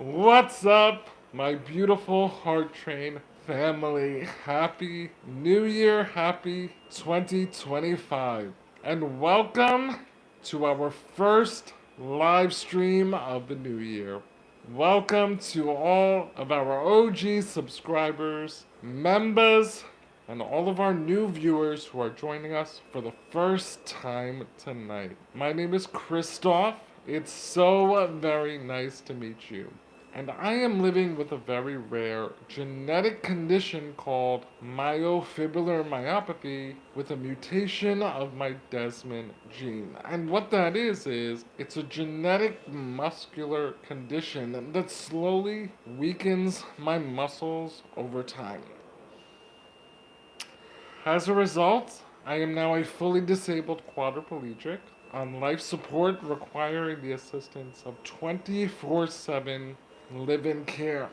What's up, my beautiful Heart Train family? Happy New Year, happy 2025. And welcome to our first live stream of the new year. Welcome to all of our OG subscribers, members, and all of our new viewers who are joining us for the first time tonight. My name is Christoph. It's so very nice to meet you. And I am living with a very rare genetic condition called myofibrillar myopathy with a mutation of my Desmond gene. And what that is it's a genetic muscular condition that slowly weakens my muscles over time. As a result, I am now a fully disabled quadriplegic on life support requiring the assistance of 24/7 live in care.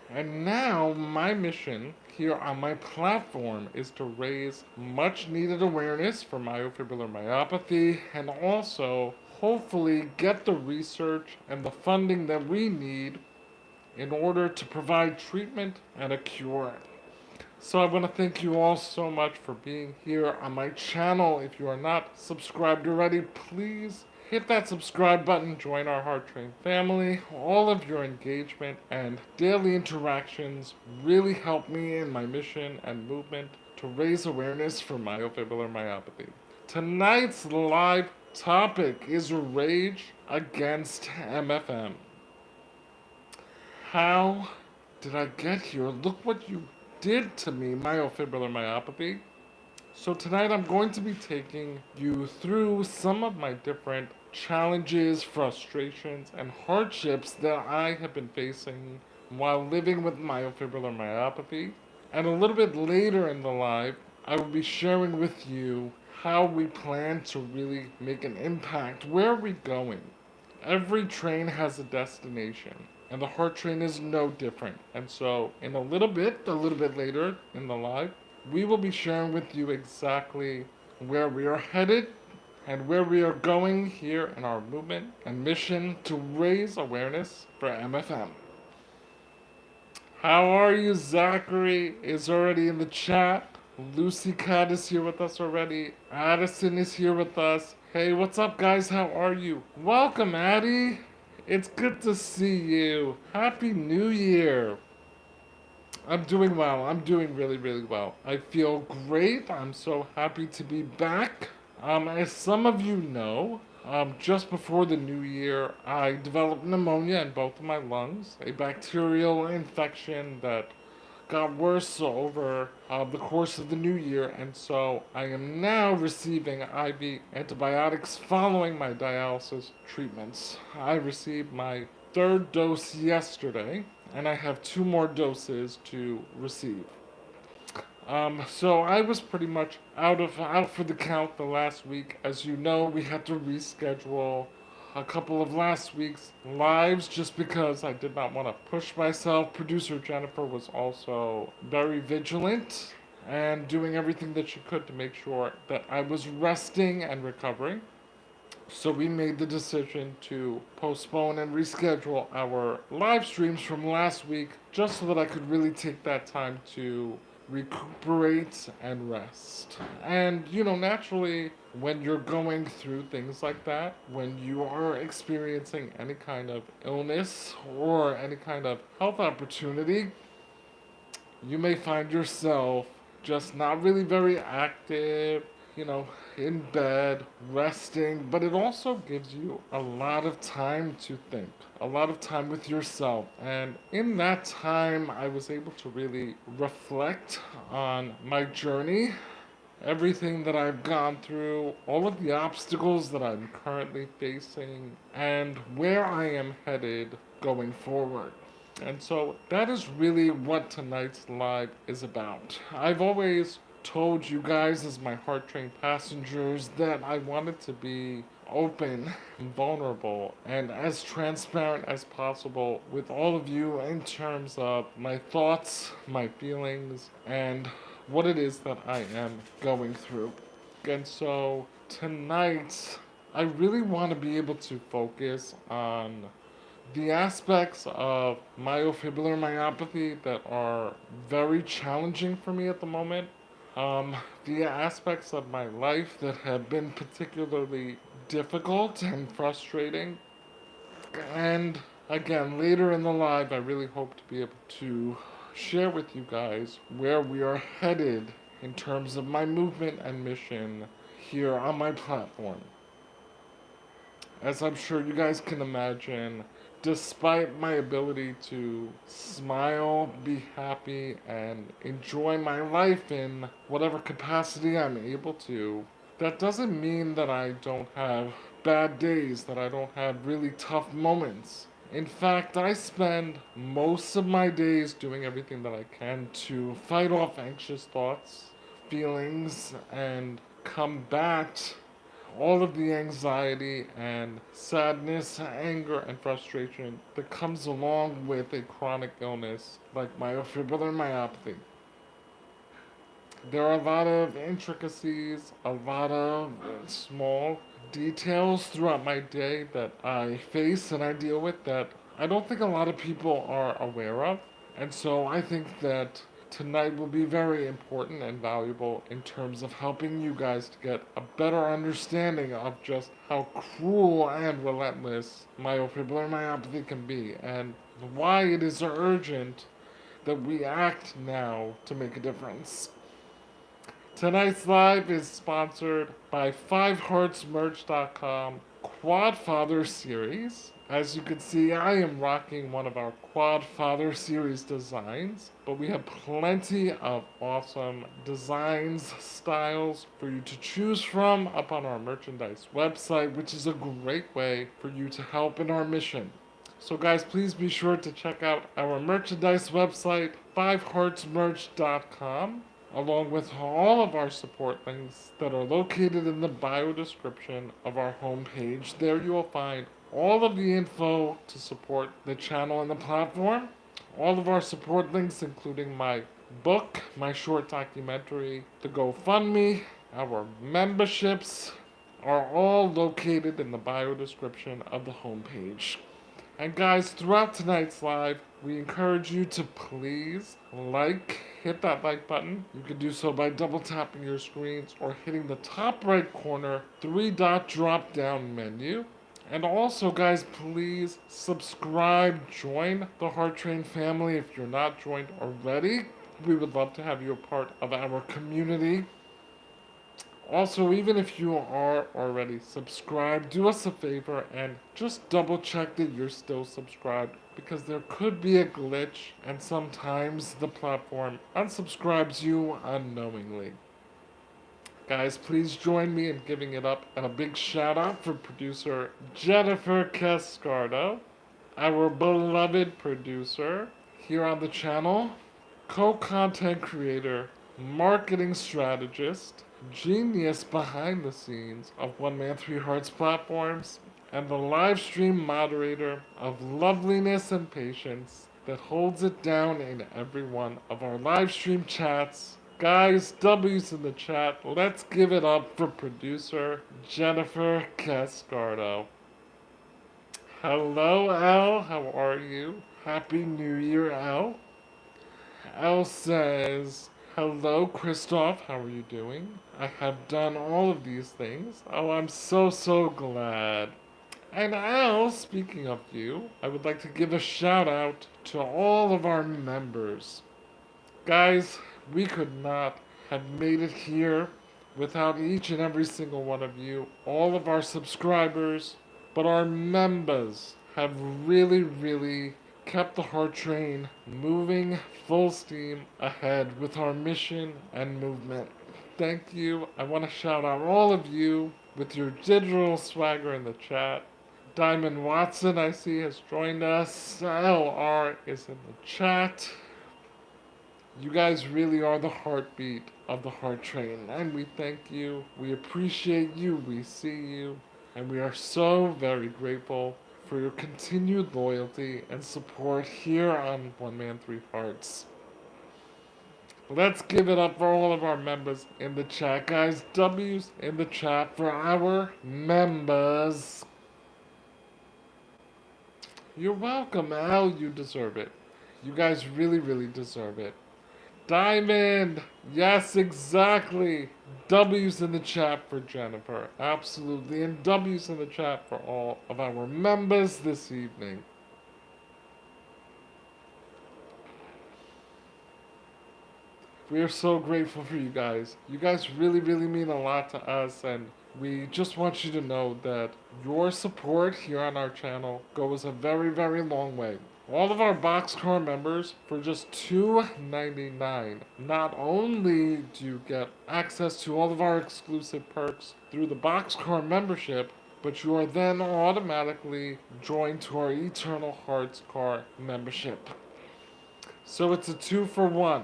And now my mission here on my platform is to raise much needed awareness for myofibrillar myopathy and also hopefully get the research and the funding that we need in order to provide treatment and a cure. So I want to thank you all so much for being here on my channel. If you are not subscribed already, please hit that subscribe button, join our Heart Train family. All of your engagement and daily interactions really help me in my mission and movement to raise awareness for myofibrillar myopathy. Tonight's live topic is rage against MFM. How did I get here? Look what you did to me, myofibrillar myopathy. So tonight I'm going to be taking you through some of my different challenges, frustrations, and hardships that I have been facing while living with myofibrillar myopathy. And a little bit later in the live, I will be sharing with you how we plan to really make an impact. Where are we going? Every train has a destination, and the Heart Train is no different. And so, in a little bit later in the live, we will be sharing with you exactly where we are headed and where we are going here in our movement and mission to raise awareness for MFM. How are you? Zachary is already in the chat. Lucy Cat is here with us already. Addison is here with us. Hey, what's up, guys? How are you? Welcome, Addie. It's good to see you. Happy New Year. I'm doing well. I'm doing really, really well. I feel great. I'm so happy to be back. As some of you know, just before the new year, I developed pneumonia in both of my lungs, a bacterial infection that got worse over the course of the new year, and so I am now receiving IV antibiotics following my dialysis treatments. I received my third dose yesterday, and I have two more doses to receive. So I was pretty much out for the count the last week. As you know, we had to reschedule a couple of last week's lives just because I did not want to push myself. Producer Jennifer was also very vigilant and doing everything that she could to make sure that I was resting and recovering. So we made the decision to postpone and reschedule our live streams from last week just so that I could really take that time to recuperate and rest. And, naturally, when you're going through things like that, when you are experiencing any kind of illness or any kind of health opportunity, you may find yourself just not really very active, in bed, resting, but it also gives you a lot of time to think, a lot of time with yourself. And in that time, I was able to really reflect on my journey, everything that I've gone through, all of the obstacles that I'm currently facing, and where I am headed going forward. And so that is really what tonight's live is about. I've always told you guys, as my Heart Train passengers, that I wanted to be open and vulnerable and as transparent as possible with all of you in terms of my thoughts, my feelings, and what it is that I am going through. And so tonight, I really want to be able to focus on the aspects of myofibrillar myopathy that are very challenging for me at the moment, the aspects of my life that have been particularly difficult and frustrating, and again, later in the live, I really hope to be able to share with you guys where we are headed in terms of my movement and mission here on my platform. As I'm sure you guys can imagine, despite my ability to smile, be happy, and enjoy my life in whatever capacity I'm able to, that doesn't mean that I don't have bad days, that I don't have really tough moments. In fact, I spend most of my days doing everything that I can to fight off anxious thoughts, feelings, and combat all of the anxiety and sadness, anger, and frustration that comes along with a chronic illness like myofibrillar myopathy. There are a lot of intricacies, a lot of small details throughout my day that I face and I deal with that I don't think a lot of people are aware of. And so I think that tonight will be very important and valuable in terms of helping you guys to get a better understanding of just how cruel and relentless myofibrillar myopathy can be and why it is urgent that we act now to make a difference. Tonight's live is sponsored by 5heartsmerch.com Quadfather series. As you can see, I am rocking one of our Quadfather series designs, but we have plenty of awesome designs, styles for you to choose from up on our merchandise website, which is a great way for you to help in our mission. So, guys, please be sure to check out our merchandise website, 5heartsmerch.com, along with all of our support links that are located in the bio description of our homepage. There you will find all of the info to support the channel and the platform, all of our support links, including my book, my short documentary, the GoFundMe, our memberships, are all located in the bio description of the homepage. And guys, throughout tonight's live, we encourage you to please hit that like button. You can do so by double tapping your screens or hitting the top right corner 3-dot drop down menu. And also, guys, please subscribe, join the Heart Train family if you're not joined already. We would love to have you a part of our community. Also, even if you are already subscribed, do us a favor and just double check that you're still subscribed because there could be a glitch and sometimes the platform unsubscribes you unknowingly. Guys, please join me in giving it up and a big shout out for producer Jennifer Cascardo, our beloved producer here on the channel, co-content creator, marketing strategist, genius behind the scenes of One Man Three Hearts platforms, and the live stream moderator of loveliness and patience that holds it down in every one of our live stream chats. Guys, W's in the chat. Let's give it up for producer Jennifer Cascardo. Hello, Elle. How are you? Happy New Year, Elle. Elle says, hello, Christoph. How are you doing? I have done all of these things. Oh, I'm so glad. And Elle, speaking of you, I would like to give a shout out to all of our members. Guys, we could not have made it here without each and every single one of you, all of our subscribers, but our members have really kept the Heart Train moving full steam ahead with our mission and movement. Thank you. I want to shout out all of you with your digital swagger in the chat. Diamond Watson, I see, has joined us. LR is in the chat. You guys really are the heartbeat of the Heart Train, and we thank you. We appreciate you. We see you. And we are so very grateful for your continued loyalty and support here on One Man Three Hearts. Let's give it up for all of our members in the chat, guys. W's in the chat for our members. You're welcome, Al. You deserve it. You guys really, really deserve it. Diamond! Yes, exactly. W's in the chat for Jennifer. Absolutely. And W's in the chat for all of our members this evening. We are so grateful for you guys. You guys really, really mean a lot to us, and we just want you to know that your support here on our channel goes a very, very long way. All of our Boxcar members, for just $2.99, not only do you get access to all of our exclusive perks through the Boxcar membership, but you are then automatically joined to our Eternal Hearts Car membership. So it's a 2-for-1.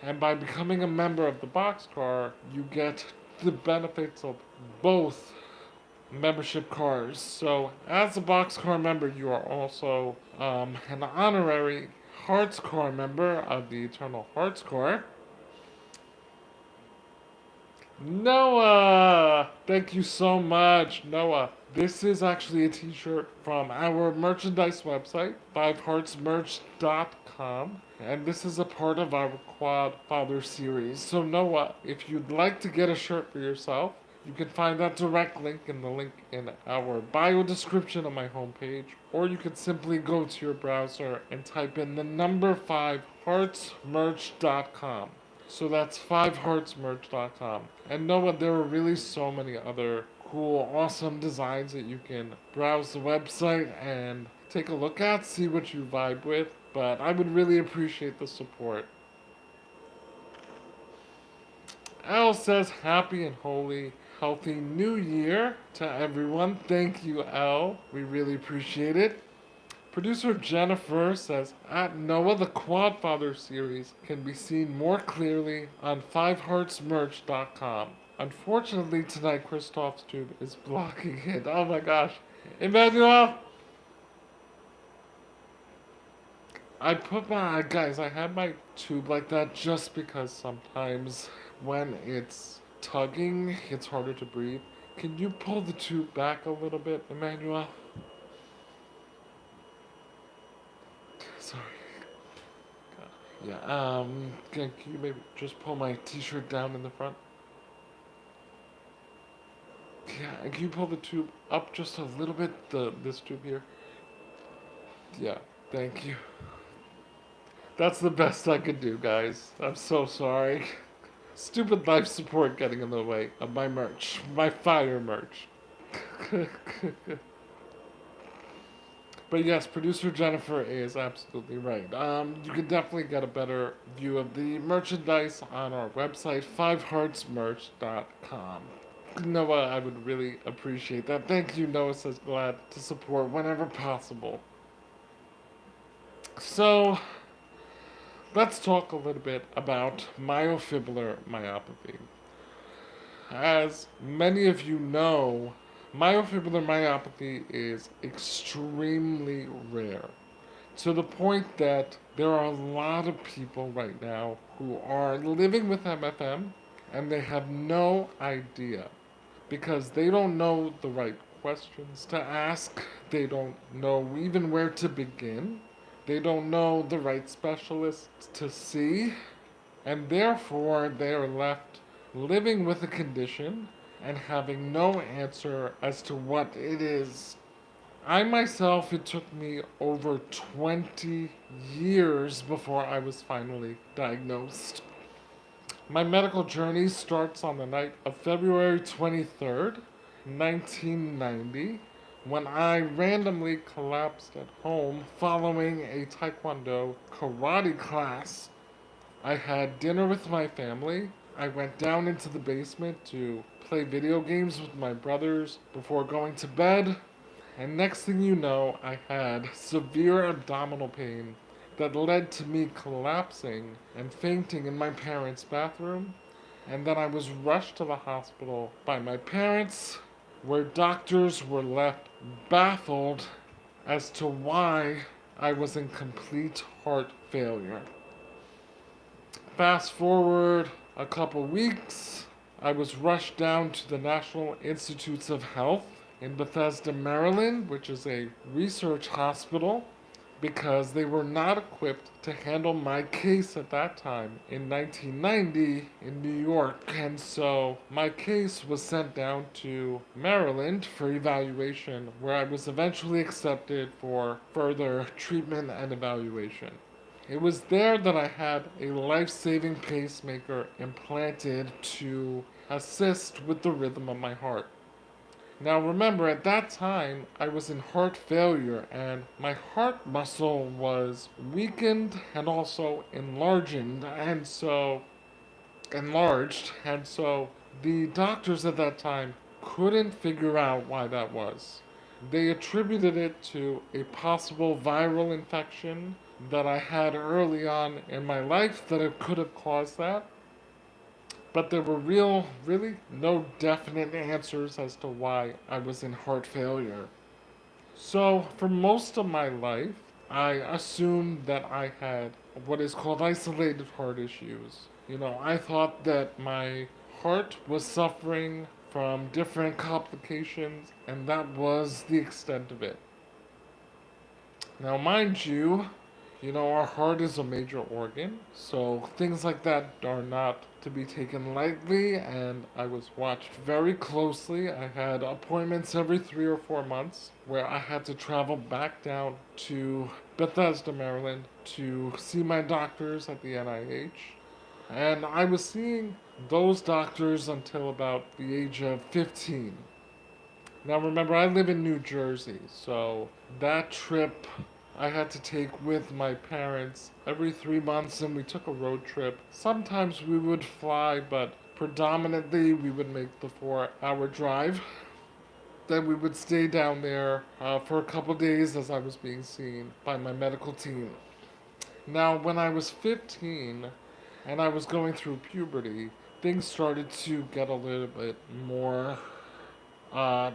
And by becoming a member of the Boxcar, you get the benefits of both membership cars. So, as a Boxcar member, you are also an honorary Hearts Car member of the Eternal Hearts Car. Noah! Thank you so much, Noah. This is actually a t-shirt from our merchandise website, fiveheartsmerch.com. And this is a part of our Quad Father series. So Noah, if you'd like to get a shirt for yourself, you can find that direct link in the link in our bio description on my homepage. Or you can simply go to your browser and type in the number 5heartsmerch.com. So that's fiveheartsmerch.com. And Noah, there are really so many other cool, awesome designs that you can browse the website and take a look at, see what you vibe with. But I would really appreciate the support. Al says happy and holy, healthy new year to everyone. Thank you, Al. We really appreciate it. Producer Jennifer says, at Noah, the Quadfather series can be seen more clearly on fiveheartsmerch.com. Unfortunately, tonight Christoph's tube is blocking it. Oh my gosh. Emmanuel! I put my, guys, I had my tube like that just because sometimes when it's tugging, it's harder to breathe. Can you pull the tube back a little bit, Emmanuel? Sorry. Yeah, can you maybe just pull my t-shirt down in the front? Yeah, and can you pull the tube up just a little bit, this tube here? Yeah, thank you. That's the best I could do, guys. I'm so sorry. Stupid life support getting in the way of my merch. My fire merch. But yes, producer Jennifer is absolutely right. You can definitely get a better view of the merchandise on our website, fiveheartsmerch.com. Noah, I would really appreciate that. Thank you, Noah says glad to support whenever possible. So, let's talk a little bit about myofibrillar myopathy. As many of you know, myofibrillar myopathy is extremely rare, to the point that there are a lot of people right now who are living with MFM and they have no idea because they don't know the right questions to ask, they don't know even where to begin, they don't know the right specialists to see, and therefore they are left living with a condition and having no answer as to what it is. I myself, it took me over 20 years before I was finally diagnosed. My medical journey starts on the night of February 23rd, 1990, when I randomly collapsed at home following a Taekwondo karate class. I had dinner with my family. I went down into the basement to play video games with my brothers before going to bed. And next thing you know, I had severe abdominal pain that led to me collapsing and fainting in my parents' bathroom. And then I was rushed to the hospital by my parents, where doctors were left baffled as to why I was in complete heart failure. Fast forward a couple weeks, I was rushed down to the National Institutes of Health in Bethesda, Maryland, which is a research hospital, because they were not equipped to handle my case at that time in 1990 in New York. And so my case was sent down to Maryland for evaluation, where I was eventually accepted for further treatment and evaluation. It was there that I had a life saving pacemaker implanted to assist with the rhythm of my heart. Now remember, at that time, I was in heart failure and my heart muscle was weakened and also enlarged, and so the doctors at that time couldn't figure out why that was. They attributed it to a possible viral infection that I had early on in my life that it could have caused that, but there were really no definite answers as to why I was in heart failure. So, for most of my life, I assumed that I had what is called isolated heart issues. I thought that my heart was suffering from different complications, and that was the extent of it. Now, mind you, our heart is a major organ, so things like that are not to be taken lightly, and I was watched very closely. I had appointments every 3 or 4 months where I had to travel back down to Bethesda, Maryland to see my doctors at the NIH. And I was seeing those doctors until about the age of 15. Now remember, I live in New Jersey, so that trip I had to take with my parents every 3 months, and we took a road trip. Sometimes we would fly, but predominantly we would make the 4 hour drive. Then we would stay down there for a couple days as I was being seen by my medical team. Now, when I was 15 and I was going through puberty, things started to get a little bit more uh,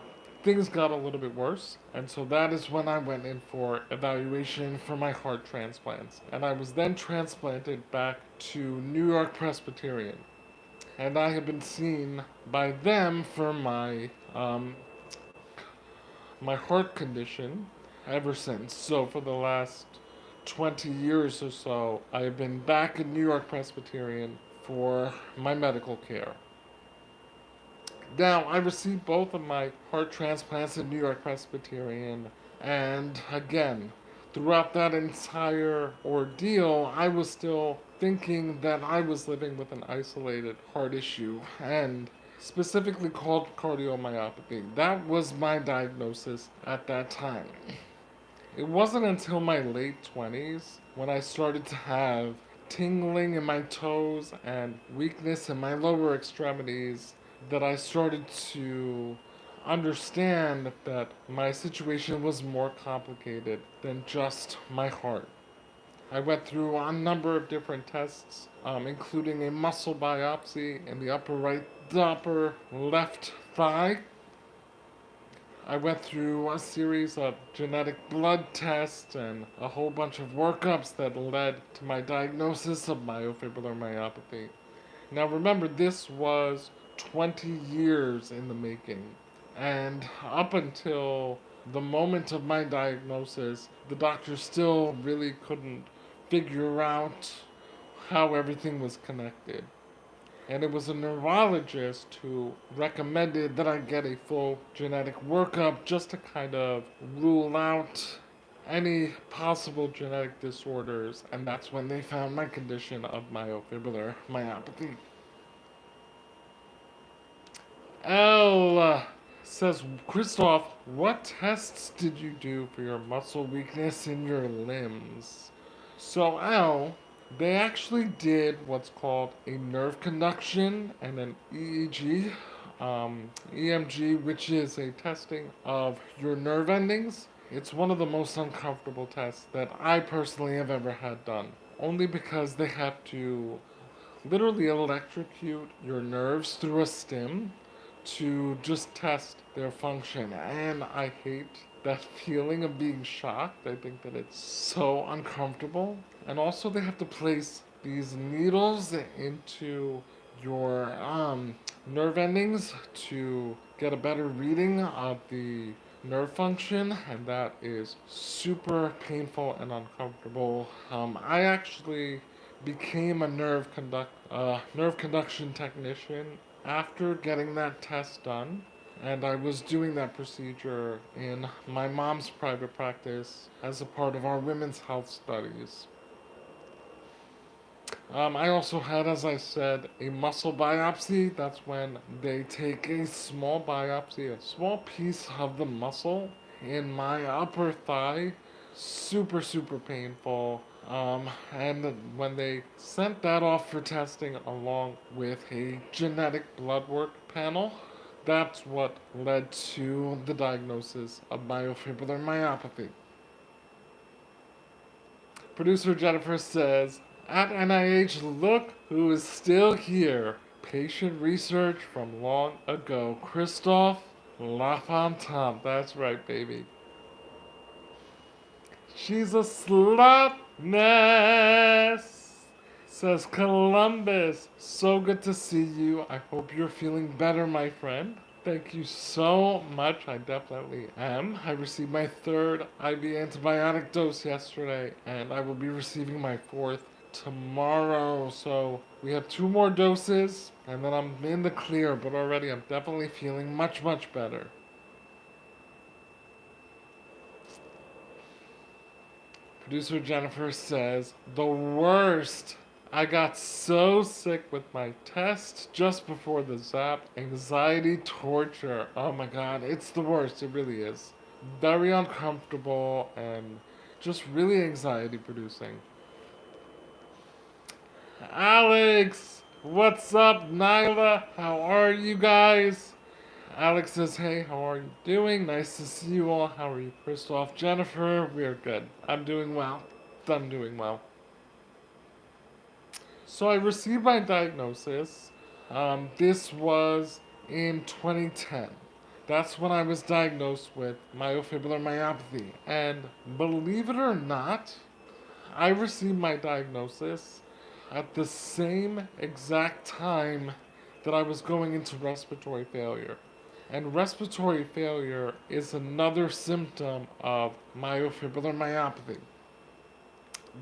things got a little bit worse, and so that is when I went in for evaluation for my heart transplants. And I was then transplanted back to New York Presbyterian. And I have been seen by them for my heart condition ever since. So for the last 20 years or so, I have been back in New York Presbyterian for my medical care. Now, I received both of my heart transplants in New York Presbyterian, and again, throughout that entire ordeal, I was still thinking that I was living with an isolated heart issue, and specifically called cardiomyopathy. That was my diagnosis at that time. It wasn't until my late 20s when I started to have tingling in my toes and weakness in my lower extremities that I started to understand that my situation was more complicated than just my heart. I went through a number of different tests, including a muscle biopsy in the upper left thigh. I went through a series of genetic blood tests and a whole bunch of workups that led to my diagnosis of myofibrillar myopathy. Now remember, this was 20 years in the making. And up until the moment of my diagnosis, the doctor still really couldn't figure out how everything was connected. And it was a neurologist who recommended that I get a full genetic workup just to kind of rule out any possible genetic disorders, and that's when they found my condition of myofibrillar myopathy. L says, Christoph, what tests did you do for your muscle weakness in your limbs? So, L, they actually did what's called a nerve conduction and an EMG, which is a testing of your nerve endings. It's one of the most uncomfortable tests that I personally have ever had done, only because they have to literally electrocute your nerves through a stim to just test their function. And I hate that feeling of being shocked. I think that it's so uncomfortable. And also, they have to place these needles into your nerve endings to get a better reading of the nerve function, and that is super painful and uncomfortable. I actually became a nerve conduction technician after getting that test done, and I was doing that procedure in my mom's private practice as a part of our women's health studies. I also had, as I said, a muscle biopsy. That's when they take a small biopsy, a small piece of the muscle in my upper thigh. Super, super painful. And when they sent that off for testing along with a genetic blood work panel, that's what led to the diagnosis of myofibrillary myopathy. Producer Jennifer says, at NIH, look who is still here. Patient research from long ago. Christophe Lafontaine. That's right, baby. She's a slutness, says Columbus. So good to see you. I hope you're feeling better, my friend. Thank you so much. I definitely am. I received my third IV antibiotic dose yesterday, and I will be receiving my fourth tomorrow. So we have two more doses, and then I'm in the clear, but already I'm definitely feeling much, much better. Producer Jennifer says, the worst. I got so sick with my test just before the zap. Anxiety torture. Oh my god, it's the worst. It really is. Very uncomfortable and just really anxiety producing. Alex! What's up, Nyla? How are you guys? Alex says, hey, how are you doing? Nice to see you all. How are you, Christoph? Jennifer, we are good. I'm doing well. I'm doing well. So I received my diagnosis. This was in 2010. That's when I was diagnosed with myofibrillary myopathy. And believe it or not, I received my diagnosis at the same exact time that I was going into respiratory failure. And respiratory failure is another symptom of myofibrillary myopathy.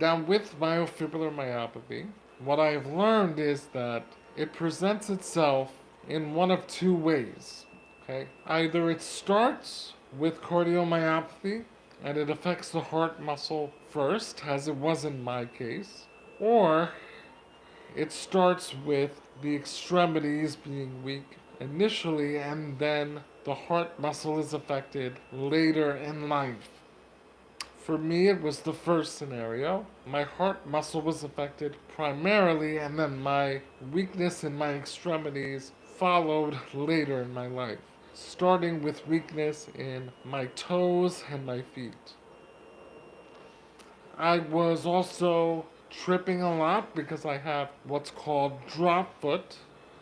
Now, with myofibrillary myopathy, what I have learned is that it presents itself in one of two ways. Okay? Either it starts with cardiomyopathy and it affects the heart muscle first, as it was in my case, or it starts with the extremities being weak initially and then the heart muscle is affected later in life. For me, it was the first scenario. My heart muscle was affected primarily, and then my weakness in my extremities followed later in my life, starting with weakness in my toes and my feet. I was also tripping a lot because I have what's called drop foot.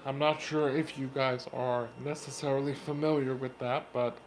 I'm not sure if you guys are necessarily familiar with that, but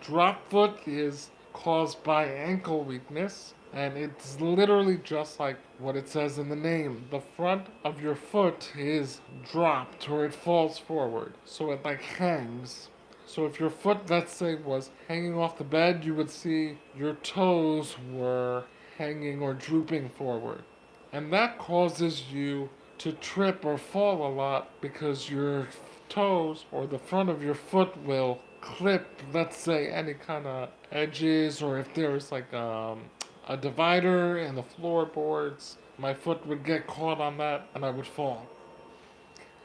drop foot is caused by ankle weakness, and it's literally just like what it says in the name. The front of your foot is dropped or it falls forward, so it like hangs. So if your foot, let's say, was hanging off the bed, you would see your toes were hanging or drooping forward. And that causes you to trip or fall a lot because your toes or the front of your foot will clip, let's say, any kind of edges, or if there's like a divider in the floorboards, my foot would get caught on that and I would fall.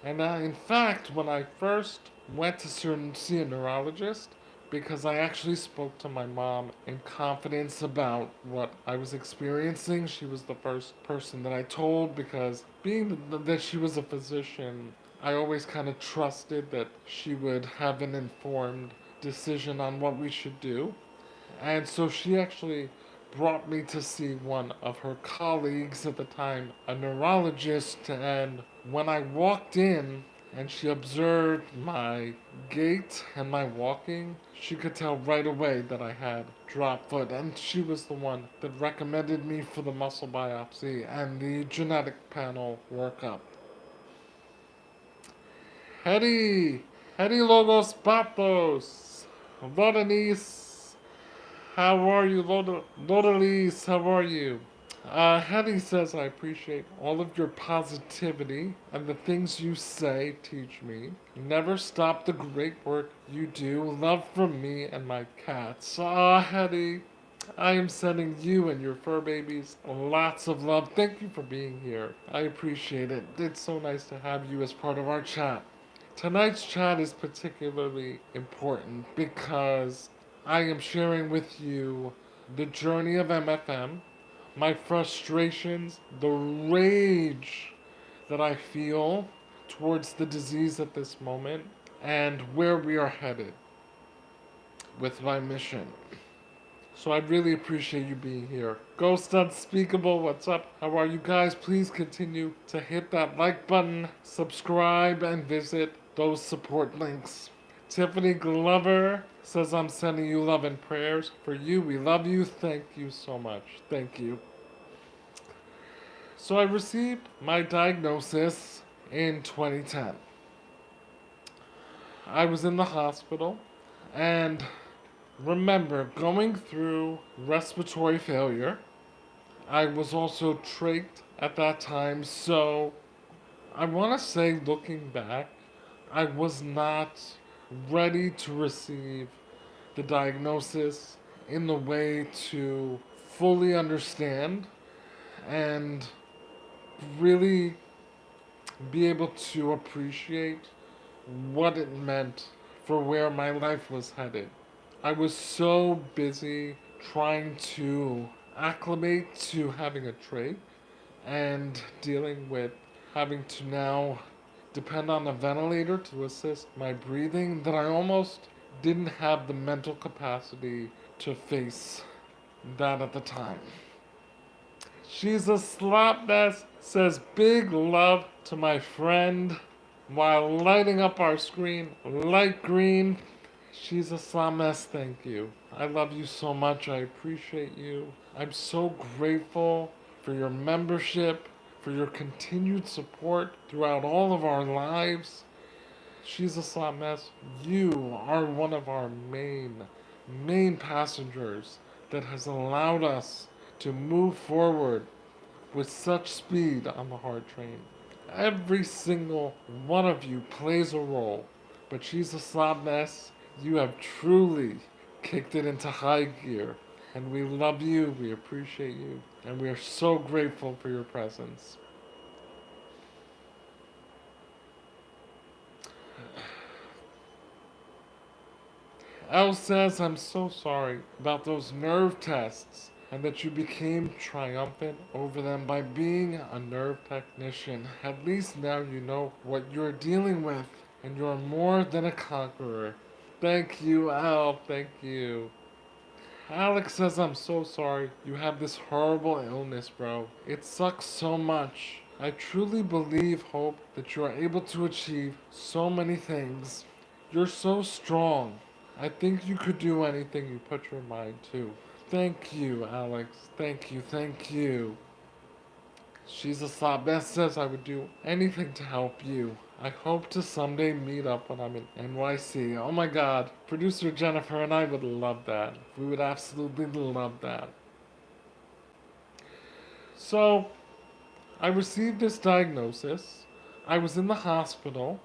And in fact, when I first went to see a neurologist, because I actually spoke to my mom in confidence about what I was experiencing. She was the first person that I told because being that she was a physician, I always kind of trusted that she would have an informed decision on what we should do. And so she actually brought me to see one of her colleagues at the time, a neurologist, and when I walked in and she observed my gait and my walking, she could tell right away that I had drop foot, and she was the one that recommended me for the muscle biopsy and the genetic panel workup. Hedy, Hedy Logos Patos, Lodanis, how are you, Lodalis, how are you? Hedy says, I appreciate all of your positivity and the things you say teach me. Never stop the great work you do. Love from me and my cats. Hedy, I am sending you and your fur babies lots of love. Thank you for being here. I appreciate it. It's so nice to have you as part of our chat. Tonight's chat is particularly important because I am sharing with you the journey of MFM, my frustrations, the rage that I feel towards the disease at this moment, and where we are headed with my mission. So I'd really appreciate you being here. Ghost Unspeakable, what's up? How are you guys? Please continue to hit that like button, subscribe, and visit those support links. Tiffany Glover says, I'm sending you love and prayers. For you, we love you. Thank you so much. Thank you. So I received my diagnosis in 2010. I was in the hospital and remember going through respiratory failure. I was also trached at that time, so I want to say, looking back, I was not ready to receive the diagnosis in the way to fully understand and really be able to appreciate what it meant for where my life was headed. I was so busy trying to acclimate to having a trach and dealing with having to now depend on a ventilator to assist my breathing that I almost didn't have the mental capacity to face that at the time. She's a slop mess, says big love to my friend while lighting up our screen light green. She's a slop mess, thank you. I love you so much, I appreciate you. I'm so grateful for your membership, for your continued support throughout all of our lives. She's a slop mess. You are one of our main passengers that has allowed us to move forward with such speed on the hard train. Every single one of you plays a role, but she's a slop mess. You have truly kicked it into high gear, and we love you, we appreciate you, and we are so grateful for your presence. Elle says, I'm so sorry about those nerve tests and that you became triumphant over them by being a nerve technician. At least now you know what you're dealing with, and you're more than a conqueror. Thank you, Elle. Thank you. Alex says, I'm so sorry you have this horrible illness, bro. It sucks so much. I truly believe, hope, that you are able to achieve so many things. You're so strong. I think you could do anything you put your mind to. Thank you, Alex. Thank you, thank you. She's a slot. Beth says I would do anything to help you. I hope to someday meet up when I'm in NYC. Oh my god. Producer Jennifer and I would love that. We would absolutely love that. So, I received this diagnosis. I was in the hospital.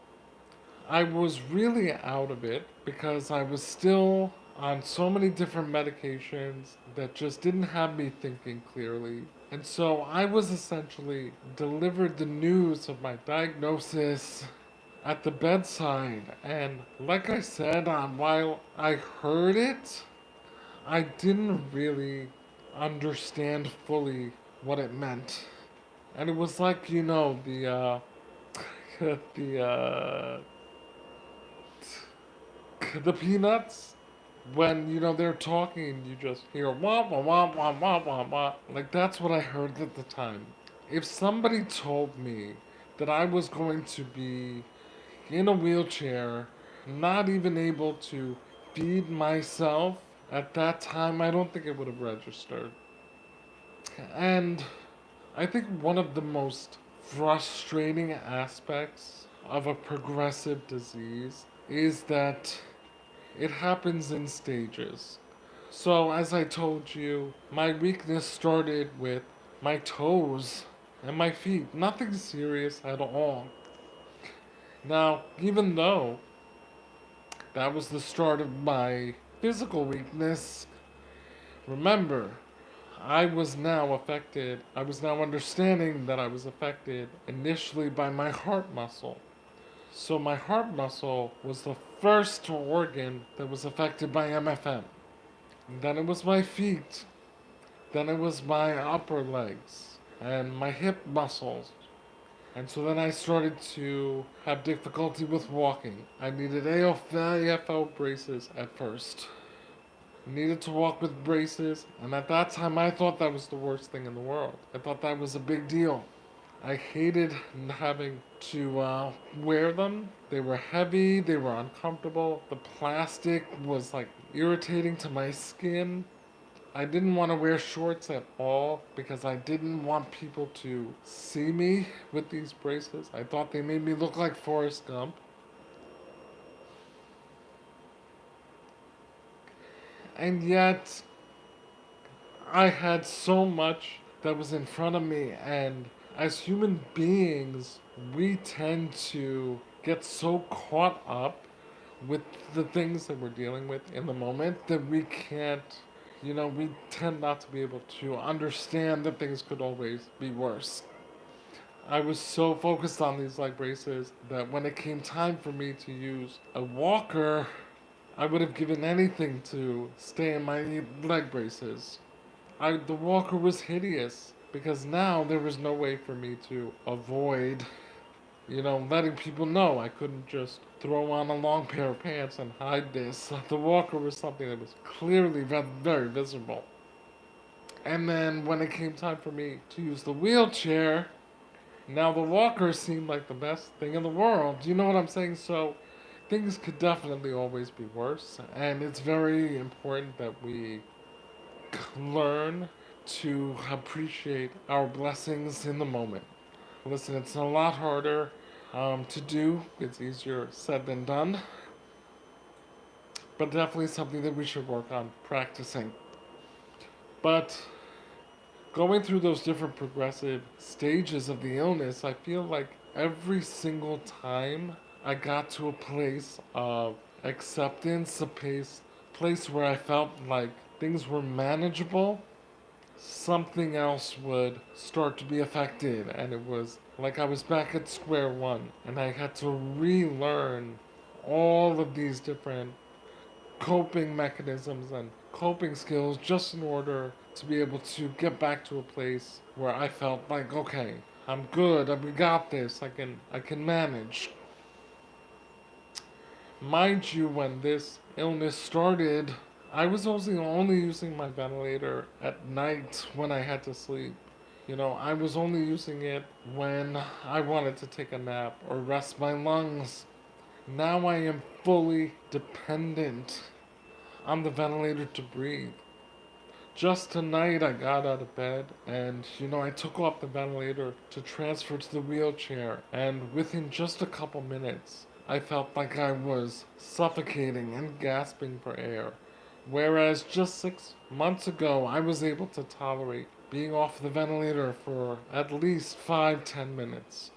I was really out of it because I was still on so many different medications that just didn't have me thinking clearly. And so I was essentially delivered the news of my diagnosis at the bedside. And like I said, while I heard it, I didn't really understand fully what it meant. And it was like, the the peanuts when they're talking, you just hear wah wah wah wah wah wah wah. Like that's what I heard at the time. If somebody told me that I was going to be in a wheelchair, not even able to feed myself at that time, I don't think it would have registered. And I think one of the most frustrating aspects of a progressive disease is that it happens in stages. So, as I told you, my weakness started with my toes and my feet. Nothing serious at all. Now, even though that was the start of my physical weakness, remember, I was now understanding that I was affected initially by my heart muscle. So, my heart muscle was the first organ that was affected by MFM. Then it was my feet. Then it was my upper legs and my hip muscles. And so then I started to have difficulty with walking. I needed AFO braces at first. Needed to walk with braces, and at that time I thought that was the worst thing in the world. I thought that was a big deal. I hated having to wear them. They were heavy, they were uncomfortable. The plastic was like irritating to my skin. I didn't want to wear shorts at all because I didn't want people to see me with these braces. I thought they made me look like Forrest Gump. And yet, I had so much that was in front of me, and as human beings, we tend to get so caught up with the things that we're dealing with in the moment that we can't, we tend not to be able to understand that things could always be worse. I was so focused on these leg braces that when it came time for me to use a walker, I would have given anything to stay in my leg braces. The walker was hideous because now there was no way for me to avoid, letting people know I couldn't just throw on a long pair of pants and hide this. The walker was something that was clearly very visible. And then when it came time for me to use the wheelchair, now the walker seemed like the best thing in the world. Do you know what I'm saying? So things could definitely always be worse, and it's very important that we learn to appreciate our blessings in the moment. Listen, it's a lot harder to do. It's easier said than done, but definitely something that we should work on practicing. But going through those different progressive stages of the illness, I feel like every single time I got to a place of acceptance, place where I felt like things were manageable, something else would start to be affected, and it was like I was back at square one, and I had to relearn all of these different coping mechanisms and coping skills just in order to be able to get back to a place where I felt like, okay, I'm good, we got this, I can manage. Mind you, when this illness started, I was only using my ventilator at night when I had to sleep. I was only using it when I wanted to take a nap or rest my lungs. Now I am fully dependent on the ventilator to breathe. Just tonight, I got out of bed and, I took off the ventilator to transfer to the wheelchair. And within just a couple minutes, I felt like I was suffocating and gasping for air. Whereas just 6 months ago, I was able to tolerate being off the ventilator for at least 5-10 minutes.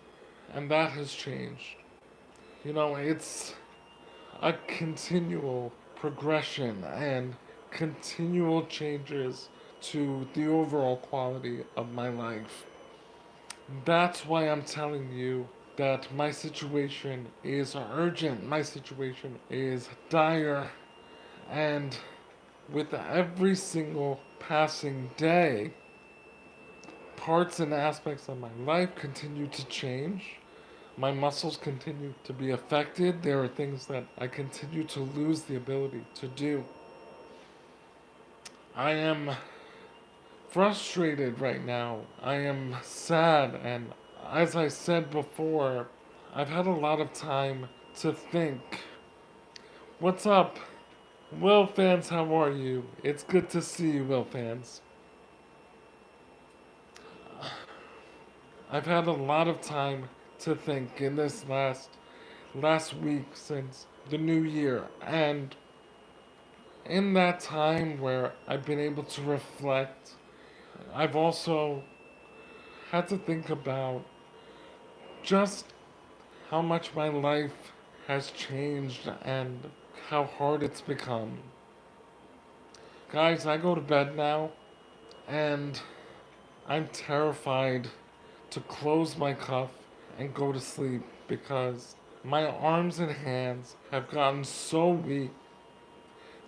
And that has changed. It's a continual progression and continual changes to the overall quality of my life. That's why I'm telling you that my situation is urgent, my situation is dire, and with every single passing day, parts and aspects of my life continue to change. My muscles continue to be affected. There are things that I continue to lose the ability to do. I am frustrated right now. I am sad, and as I said before, I've had a lot of time to think. What's up, Will fans? How are you? It's good to see you, Will fans. I've had a lot of time to think in this last week since the new year. And in that time where I've been able to reflect, I've also had to think about just how much my life has changed and how hard it's become. Guys, I go to bed now and I'm terrified to close my cuff and go to sleep because my arms and hands have gotten so weak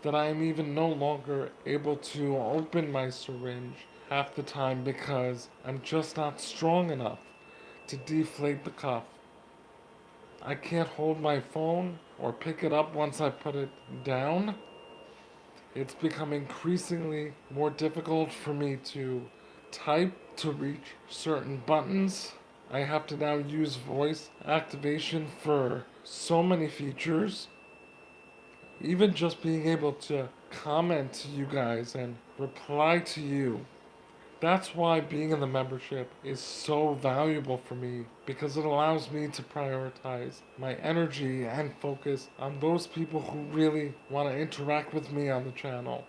that I am even no longer able to open my syringe half the time because I'm just not strong enough to deflate the cuff. I can't hold my phone or pick it up once I put it down. It's become increasingly more difficult for me to type to reach certain buttons. I have to now use voice activation for so many features. Even just being able to comment to you guys and reply to you. That's why being in the membership is so valuable for me because it allows me to prioritize my energy and focus on those people who really want to interact with me on the channel.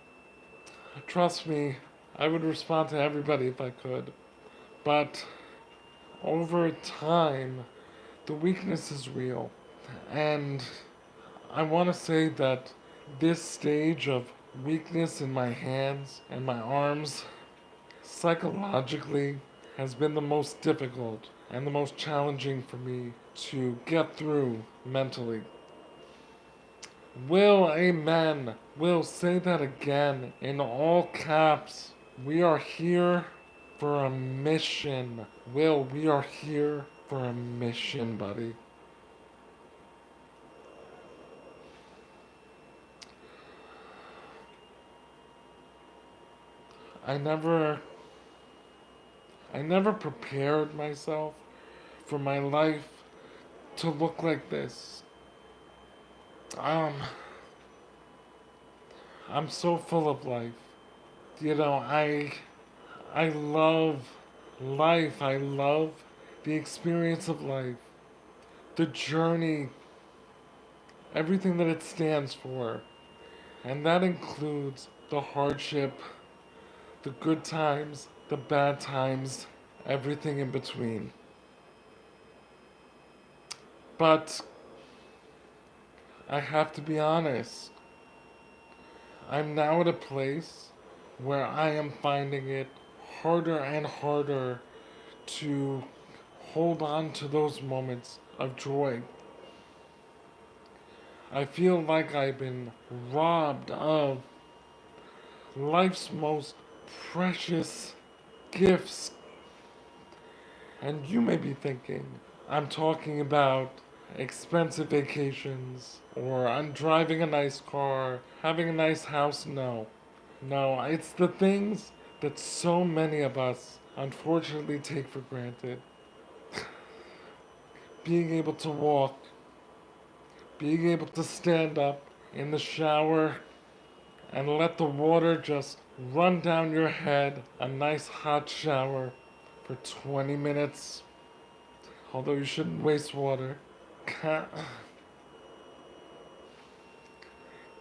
Trust me, I would respond to everybody if I could, but over time, the weakness is real. And I want to say that this stage of weakness in my hands and my arms psychologically has been the most difficult and the most challenging for me to get through mentally. Will, amen. Will, say that again in all caps. We are here for a mission. Will, we are here for a mission, buddy. I never I never prepared myself for my life to look like this. Um, I'm so full of life. You know, I love life. I love the experience of life, the journey, everything that it stands for. And that includes the hardship, the good times, the bad times, everything in between. But I have to be honest. I'm now at a place where I am finding it harder and harder to hold on to those moments of joy. I feel like I've been robbed of life's most precious gifts. And you may be thinking, I'm talking about expensive vacations, or I'm driving a nice car, having a nice house. No. No, it's the things that so many of us unfortunately take for granted. Being able to walk, being able to stand up in the shower and let the water just run down your head, a nice hot shower for 20 minutes. Although you shouldn't waste water.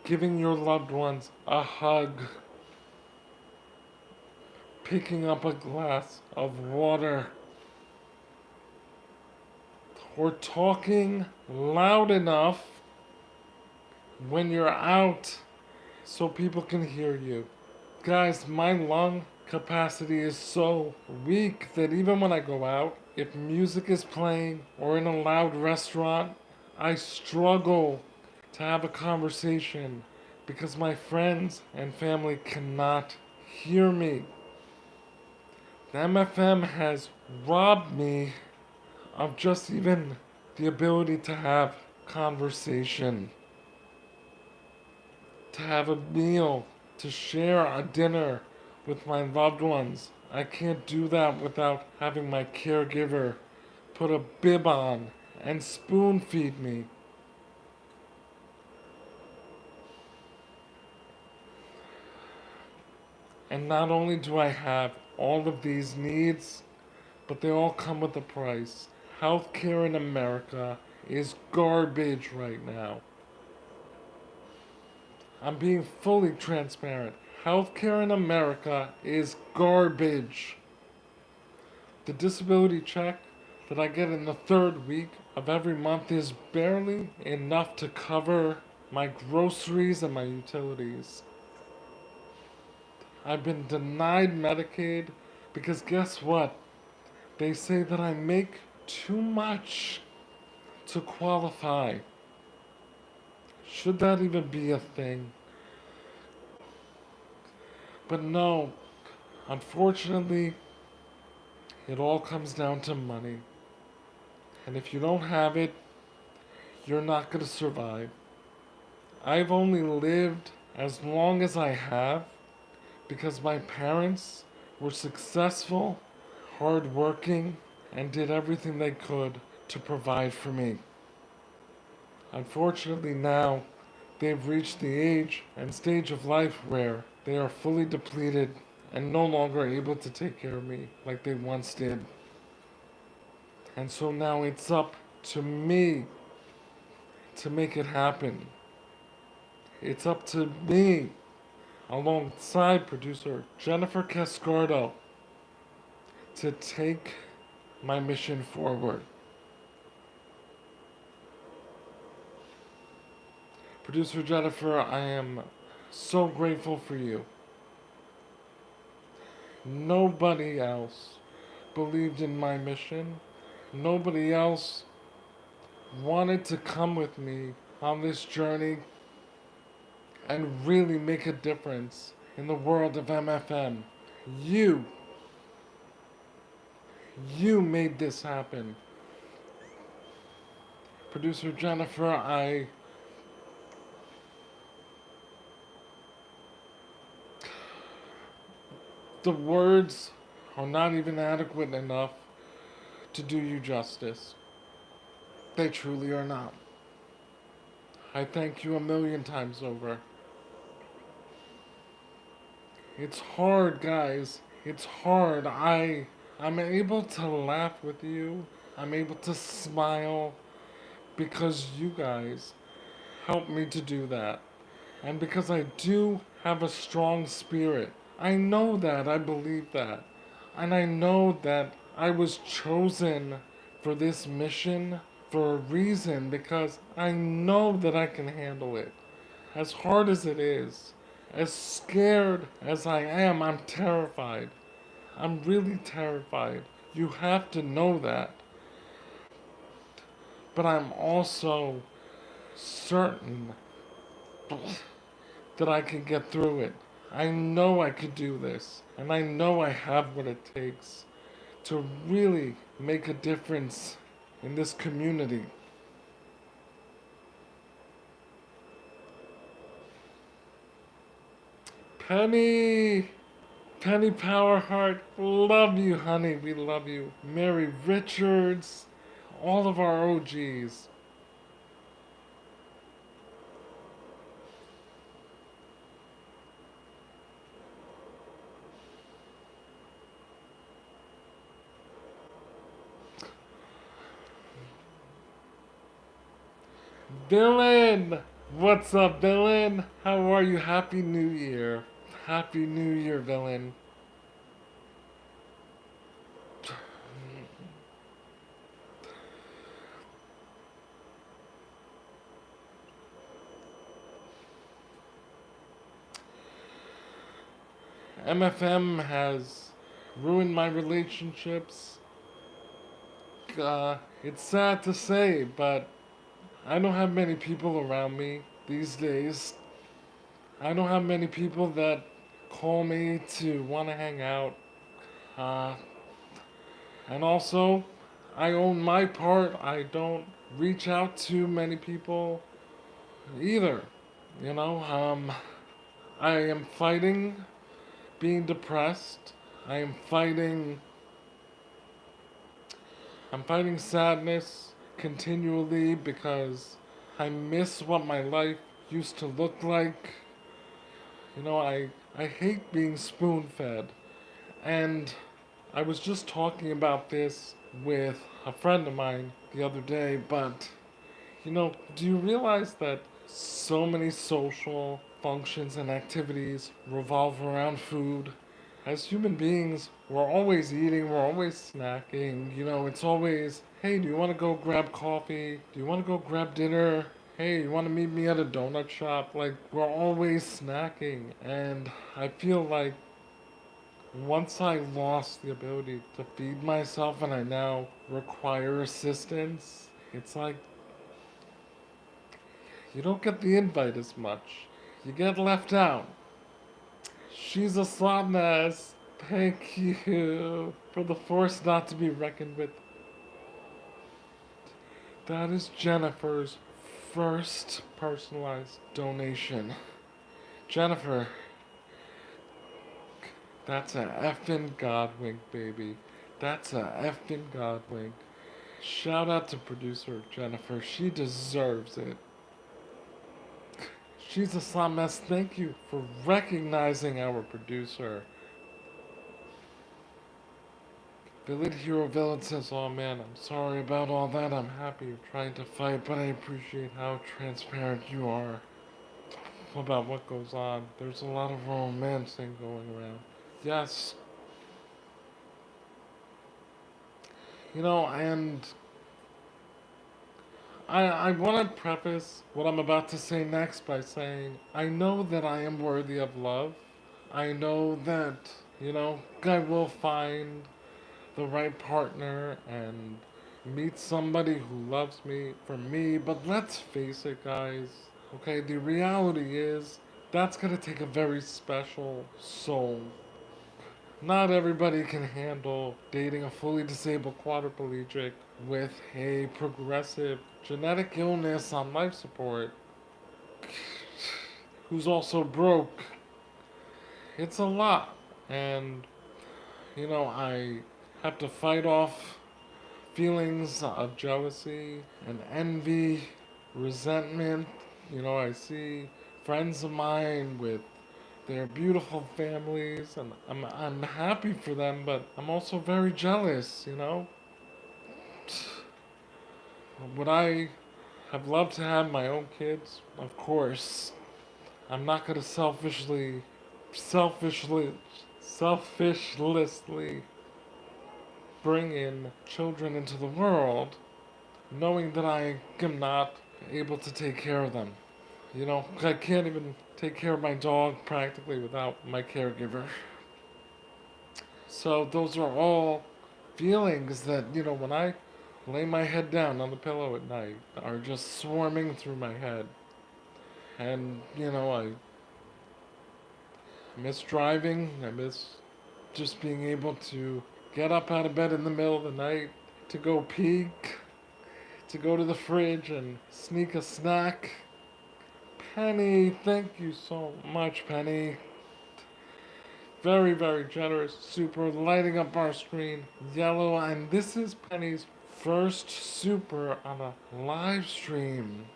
Giving your loved ones a hug. Picking up a glass of water. Or talking loud enough when you're out so people can hear you. Guys, my lung capacity is so weak that even when I go out, if music is playing or in a loud restaurant, I struggle to have a conversation because my friends and family cannot hear me. The MFM has robbed me of just even the ability to have conversation, to have a meal, to share a dinner with my loved ones. I can't do that without having my caregiver put a bib on and spoon feed me. And not only do I have all of these needs, but they all come with a price. Healthcare in America is garbage right now. I'm being fully transparent. Healthcare in America is garbage. The disability check that I get in the third week of every month is barely enough to cover my groceries and my utilities. I've been denied Medicaid because guess what? They say that I make too much to qualify. Should that even be a thing? But no, unfortunately, it all comes down to money. And if you don't have it, you're not going to survive. I've only lived as long as I have because my parents were successful, hardworking, and did everything they could to provide for me. Unfortunately, now they've reached the age and stage of life where they are fully depleted and no longer able to take care of me like they once did. And so now it's up to me to make it happen. It's up to me, alongside producer Jennifer Cascardo, to take my mission forward. Producer Jennifer, I am so grateful for you. Nobody else believed in my mission. Nobody else wanted to come with me on this journey and really make a difference in the world of MFM. You, you made this happen. Producer Jennifer, the words are not even adequate enough to do you justice. They truly are not. I thank you a million times over. It's hard, guys. It's hard. I'm able to laugh with you. I'm able to smile because you guys help me to do that. And because I do have a strong spirit. I know that. I believe that. And I know that I was chosen for this mission for a reason because I know that I can handle it. As hard as it is, as scared as I am, I'm terrified. I'm really terrified. You have to know that. But I'm also certain that I can get through it. I know I could do this. And I know I have what it takes to really make a difference in this community. Penny! Penny Powerheart, love you, honey. We love you. Mary Richards, all of our OGs. Villain! What's up, Villain? How are you? Happy New Year. Happy New Year, Villain. MFM has ruined my relationships. It's sad to say, but I don't have many people around me these days. I don't have many people that call me to want to hang out. Uh, and also, I own my part. I don't reach out to many people either. You know, I am fighting being depressed. I am fighting. I'm fighting sadness continually because I miss what my life used to look like. You know, I hate being spoon fed. And I was just talking about this with a friend of mine the other day, but do you realize that so many social functions and activities revolve around food? As human beings, we're always eating, we're always snacking. It's always, hey, do you want to go grab coffee? Do you want to go grab dinner? Hey, you want to meet me at a donut shop? Like, we're always snacking. And I feel like once I lost the ability to feed myself and I now require assistance, it's like you don't get the invite as much. You get left out. She's a slot mess. Thank you for the force not to be reckoned with. That is Jennifer's first personalized donation. Jennifer, that's a effing God wink, baby. That's a effing God wink. Shout out to producer Jennifer. She deserves it. She's a slot mess. Thank you for recognizing our producer. Village Hero Villain says, oh man, I'm sorry about all that. I'm happy you're trying to fight, but I appreciate how transparent you are about what goes on. There's a lot of romancing going around. Yes. And I want to preface what I'm about to say next by saying I know that I am worthy of love. I know that, I will find the right partner and meet somebody who loves me for me. But let's face it, guys. Okay, the reality is that's gonna take a very special soul. Not everybody can handle dating a fully disabled quadriplegic with a progressive genetic illness on life support who's also broke. It's a lot. And, I have to fight off feelings of jealousy and envy, resentment. I see friends of mine with their beautiful families, and I'm happy for them, but I'm also very jealous. Would I have loved to have my own kids? Of course. I'm not gonna selfishly, selfishlessly bring in children into the world knowing that I am not able to take care of them. I can't even take care of my dog practically without my caregiver. So those are all feelings that, when I lay my head down on the pillow at night, are just swarming through my head. And, I miss driving. I miss just being able to get up out of bed in the middle of the night to go peek, to go to the fridge and sneak a snack. Penny, thank you so much, Penny. Very, very generous. Super lighting up our screen. Yellow, and this is Penny's first super on a live stream.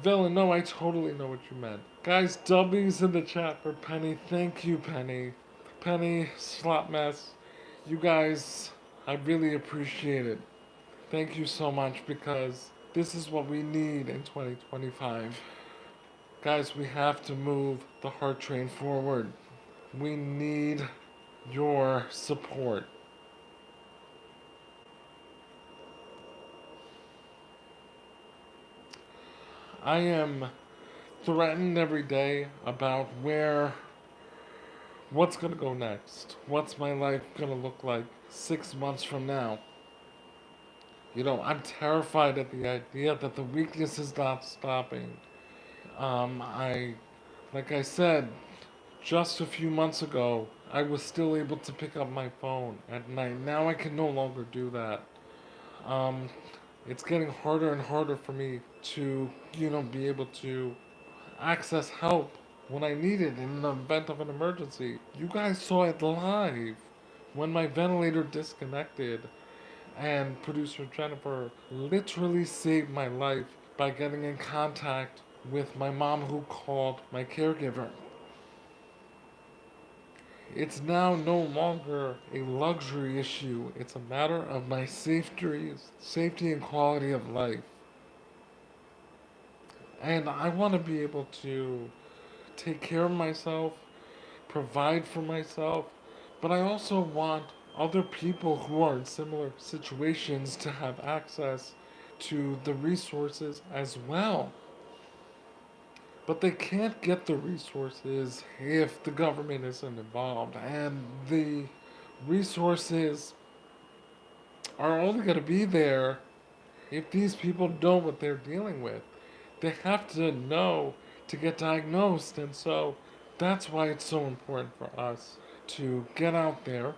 Villain, no, I totally know what you meant. Guys, W's in the chat for Penny. Thank you, Penny. Penny, Slot Mess, you guys, I really appreciate it. Thank you so much because this is what we need in 2025. Guys, we have to move the heart train forward. We need your support. I am threatened every day about what's gonna go next. What's my life gonna look like 6 months from now? I'm terrified at the idea that the weakness is not stopping. Like I said, just a few months ago, I was still able to pick up my phone at night. Now I can no longer do that. Um, it's getting harder and harder for me to, be able to access help when I need it in the event of an emergency. You guys saw it live when my ventilator disconnected, and producer Jennifer literally saved my life by getting in contact with my mom who called my caregiver. It's now no longer a luxury issue. It's a matter of my safety and quality of life. And I want to be able to take care of myself, provide for myself, but I also want other people who are in similar situations to have access to the resources as well. But they can't get the resources if the government isn't involved. And the resources are only going to be there if these people know what they're dealing with. They have to know to get diagnosed. And so that's why it's so important for us to get out there,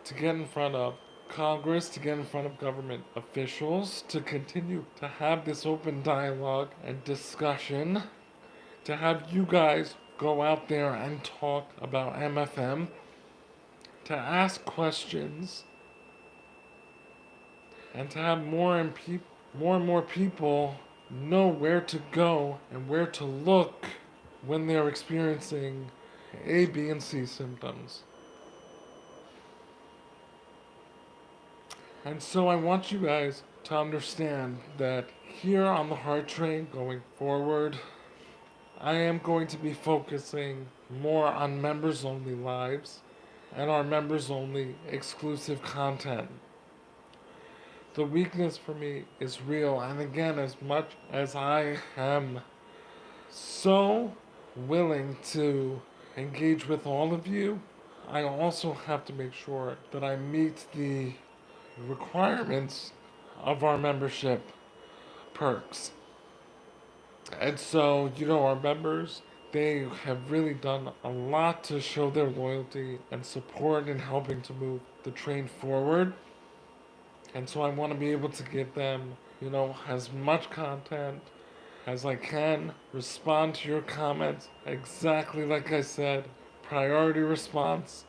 to get in front of Congress, to get in front of government officials, to continue to have this open dialogue and discussion, to have you guys go out there and talk about MFM, to ask questions, and to have more and more people know where to go and where to look when they're experiencing A, B, and C symptoms. And so I want you guys to understand that here on the Heart Train going forward, I am going to be focusing more on members only lives and our members only exclusive content. The weakness for me is real, and again, as much as I am so willing to engage with all of you, I also have to make sure that I meet the requirements of our membership perks. And so, our members, they have really done a lot to show their loyalty and support in helping to move the train forward. And so I want to be able to give them, as much content as I can, respond to your comments exactly like I said, priority response.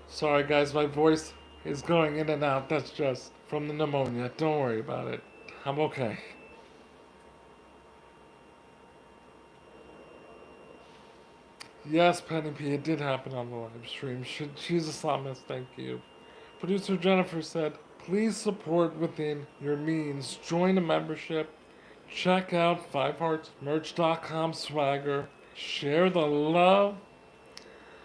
Sorry guys, my voice is going in and out. That's just from the pneumonia. Don't worry about it. I'm okay. Yes, Penny P, it did happen on the live stream. She's a psalmist, thank you. Producer Jennifer said, please support within your means. Join a membership. Check out fiveheartsmerch.com swagger. Share the love.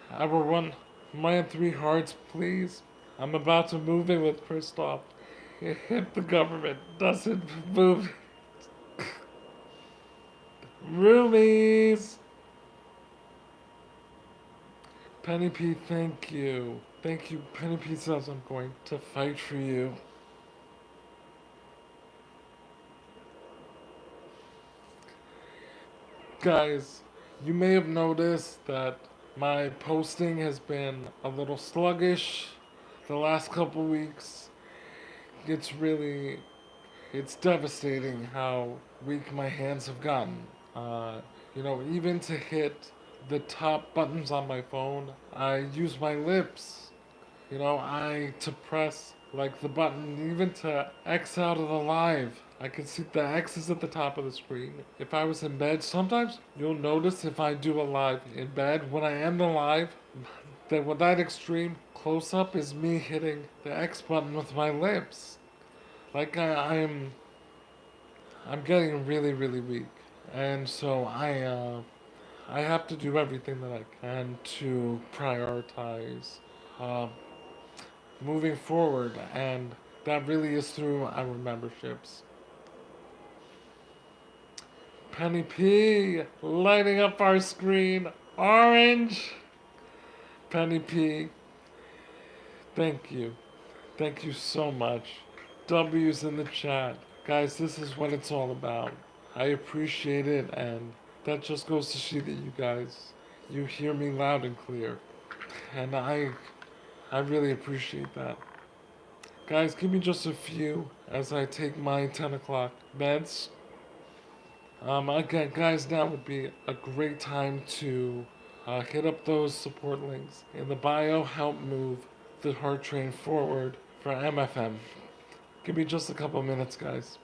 Our one man, three hearts, please. I'm about to move in with Christoph. If the government doesn't move. Roomies! Penny P, thank you. Thank you. Penny P says I'm going to fight for you. Guys, you may have noticed that my posting has been a little sluggish the last couple weeks. It's devastating how weak my hands have gotten. Even to hit the top buttons on my phone, I use my lips. To press like the button, even to X out of the live. I can see the X is at the top of the screen. If I was in bed, sometimes you'll notice if I do a live in bed, when I end the live, that extreme close up is me hitting the X button with my lips. Like I'm getting really, really weak. And so I have to do everything that I can to prioritize uh, moving forward, and that really is through our memberships. Penny P lighting up our screen orange. Penny P, thank you. Thank you so much. W's in the chat. Guys, this is what it's all about. I appreciate it, and that just goes to see that you hear me loud and clear. And I really appreciate that. Guys, give me just a few as I take my 10 o'clock meds. Again, guys, now would be a great time to hit up those support links in the bio. Help move the Heart Train forward for MFM. Give me just a couple minutes, guys.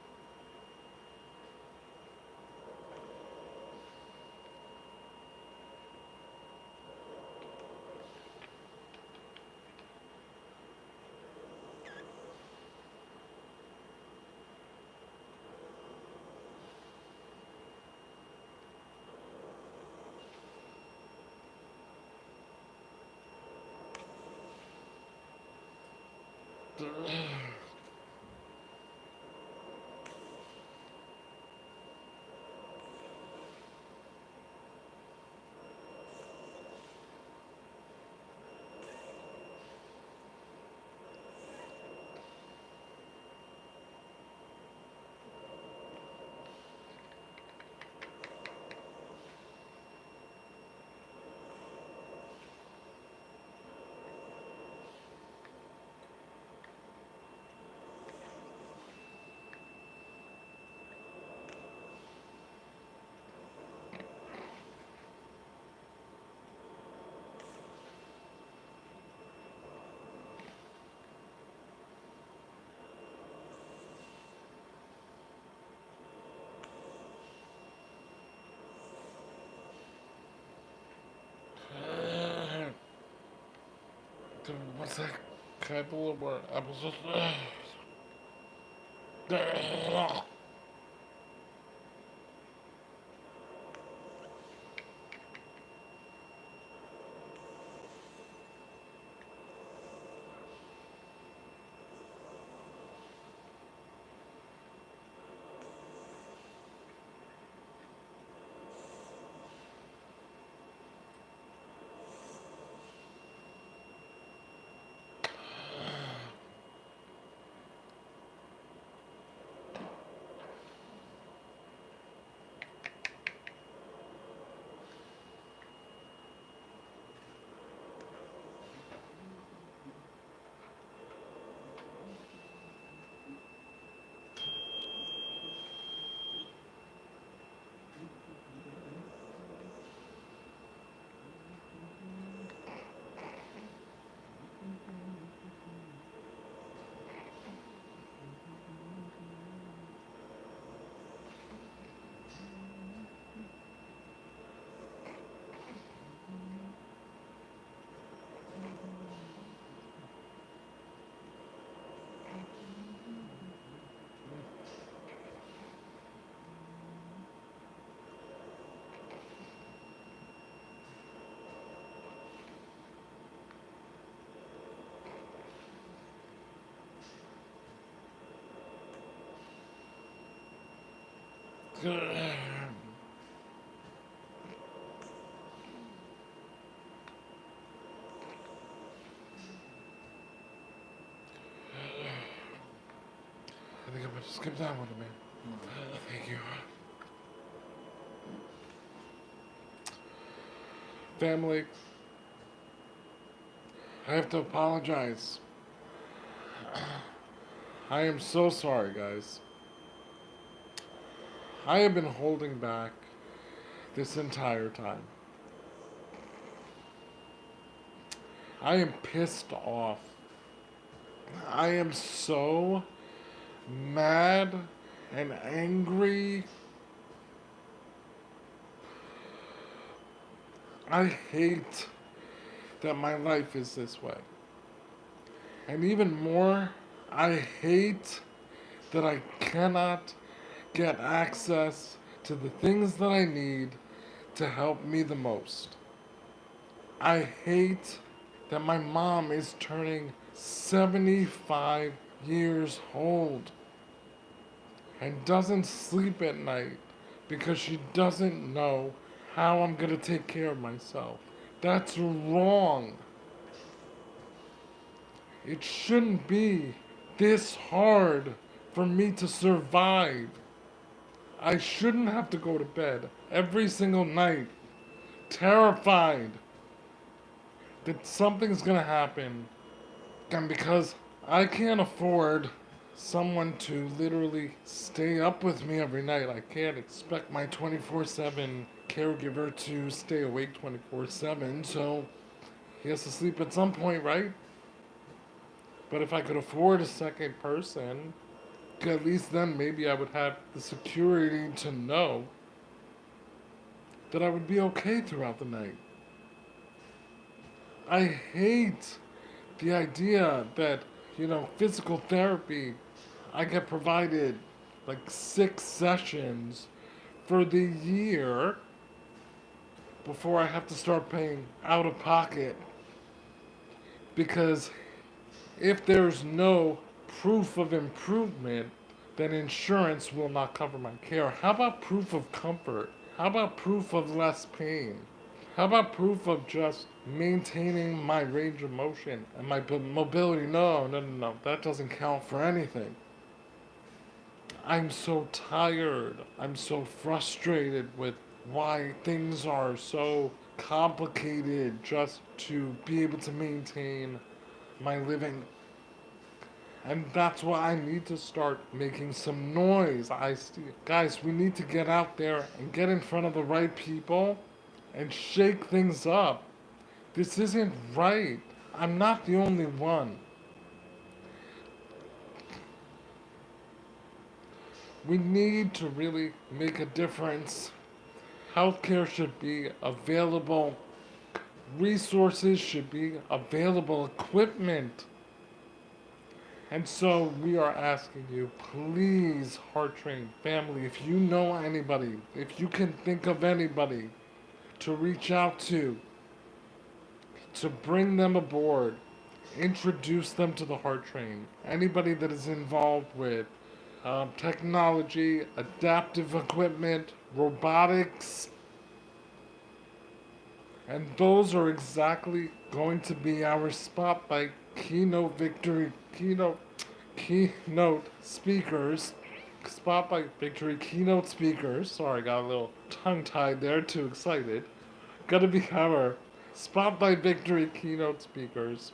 Dude, what's that? Can I pull more apples? I think I'm gonna skip that one, man. Thank you. Family, I have to apologize. I am so sorry, guys. I have been holding back this entire time. I am pissed off. I am so mad and angry. I hate that my life is this way. And even more, I hate that I cannot get access to the things that I need to help me the most. I hate that my mom is turning 75 years old and doesn't sleep at night because she doesn't know how I'm gonna take care of myself. That's wrong. It shouldn't be this hard for me to survive. I shouldn't have to go to bed every single night terrified that something's gonna happen. And because I can't afford someone to literally stay up with me every night, I can't expect my 24/7 caregiver to stay awake 24/7, so he has to sleep at some point, right? But if I could afford a second person, at least then maybe I would have the security to know that I would be okay throughout the night. I hate the idea that, physical therapy, I get provided like 6 sessions for the year before I have to start paying out of pocket because If there's no proof of improvement, then insurance will not cover my care. How about proof of comfort? How about proof of less pain? How about proof of just maintaining my range of motion and my mobility? No, no, no, no. That doesn't count for anything. I'm so tired. I'm so frustrated with why things are so complicated just to be able to maintain my living. And that's why I need to start making some noise. Guys, we need to get out there and get in front of the right people and shake things up. This isn't right. I'm not the only one. We need to really make a difference. Healthcare should be available. Resources should be available. Equipment. And so we are asking you, please, Heart Train family, if you know anybody, if you can think of anybody to reach out to bring them aboard, introduce them to the Heart Train. Anybody that is involved with technology, adaptive equipment, robotics, and those are exactly going to be our spotlight keynote speakers. Spotlight victory keynote speakers. Sorry, got a little tongue tied there, too excited. Gonna be our spotlight victory keynote speakers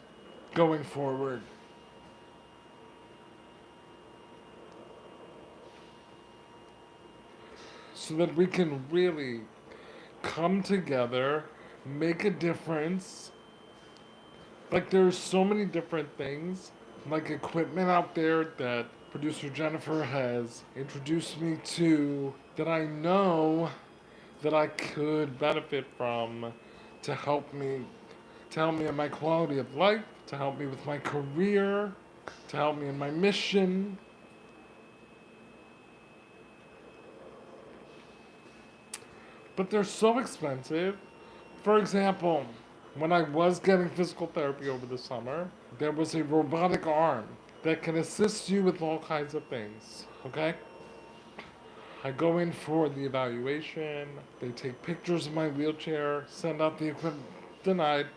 going forward. So that we can really come together, make a difference. Like, there's so many different things, like equipment out there that producer Jennifer has introduced me to that I know that I could benefit from to help me, to help me in my quality of life, to help me with my career, to help me in my mission. But they're so expensive. For example, when I was getting physical therapy over the summer, there was a robotic arm that can assist you with all kinds of things. Okay? I go in for the evaluation, they take pictures of my wheelchair, send out the equipment, denied.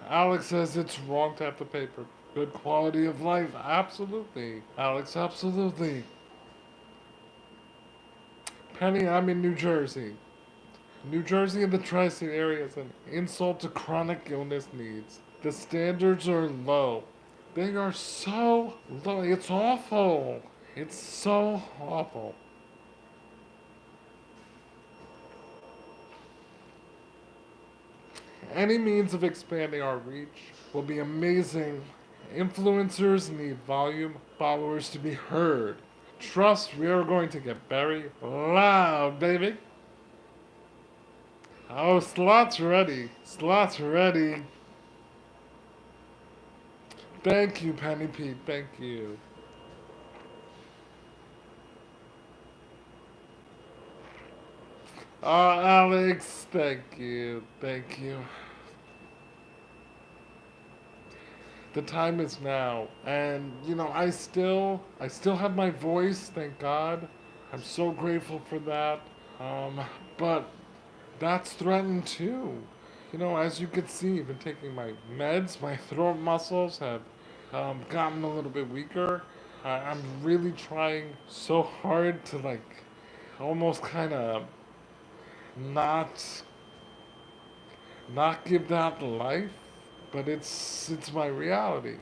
Alex says it's wrong to have to pay for good quality of life. Absolutely. Alex, absolutely. Penny, I'm in New Jersey. New Jersey and the tri-state area is an insult to chronic illness needs. The standards are low. They are so low. It's awful. It's so awful. Any means of expanding our reach will be amazing. Influencers need volume, followers to be heard. Trust, we are going to get very loud, baby. Oh, slots ready. Slots ready. Thank you, Penny Pete. Thank you. Oh, Alex. Thank you. Thank you. The time is now, and I still have my voice. Thank God. I'm so grateful for that. Um, but that's threatened too. As you can see, I've been taking my meds. My throat muscles have gotten a little bit weaker. I'm really trying so hard to almost kind of not not give that life, but it's my reality.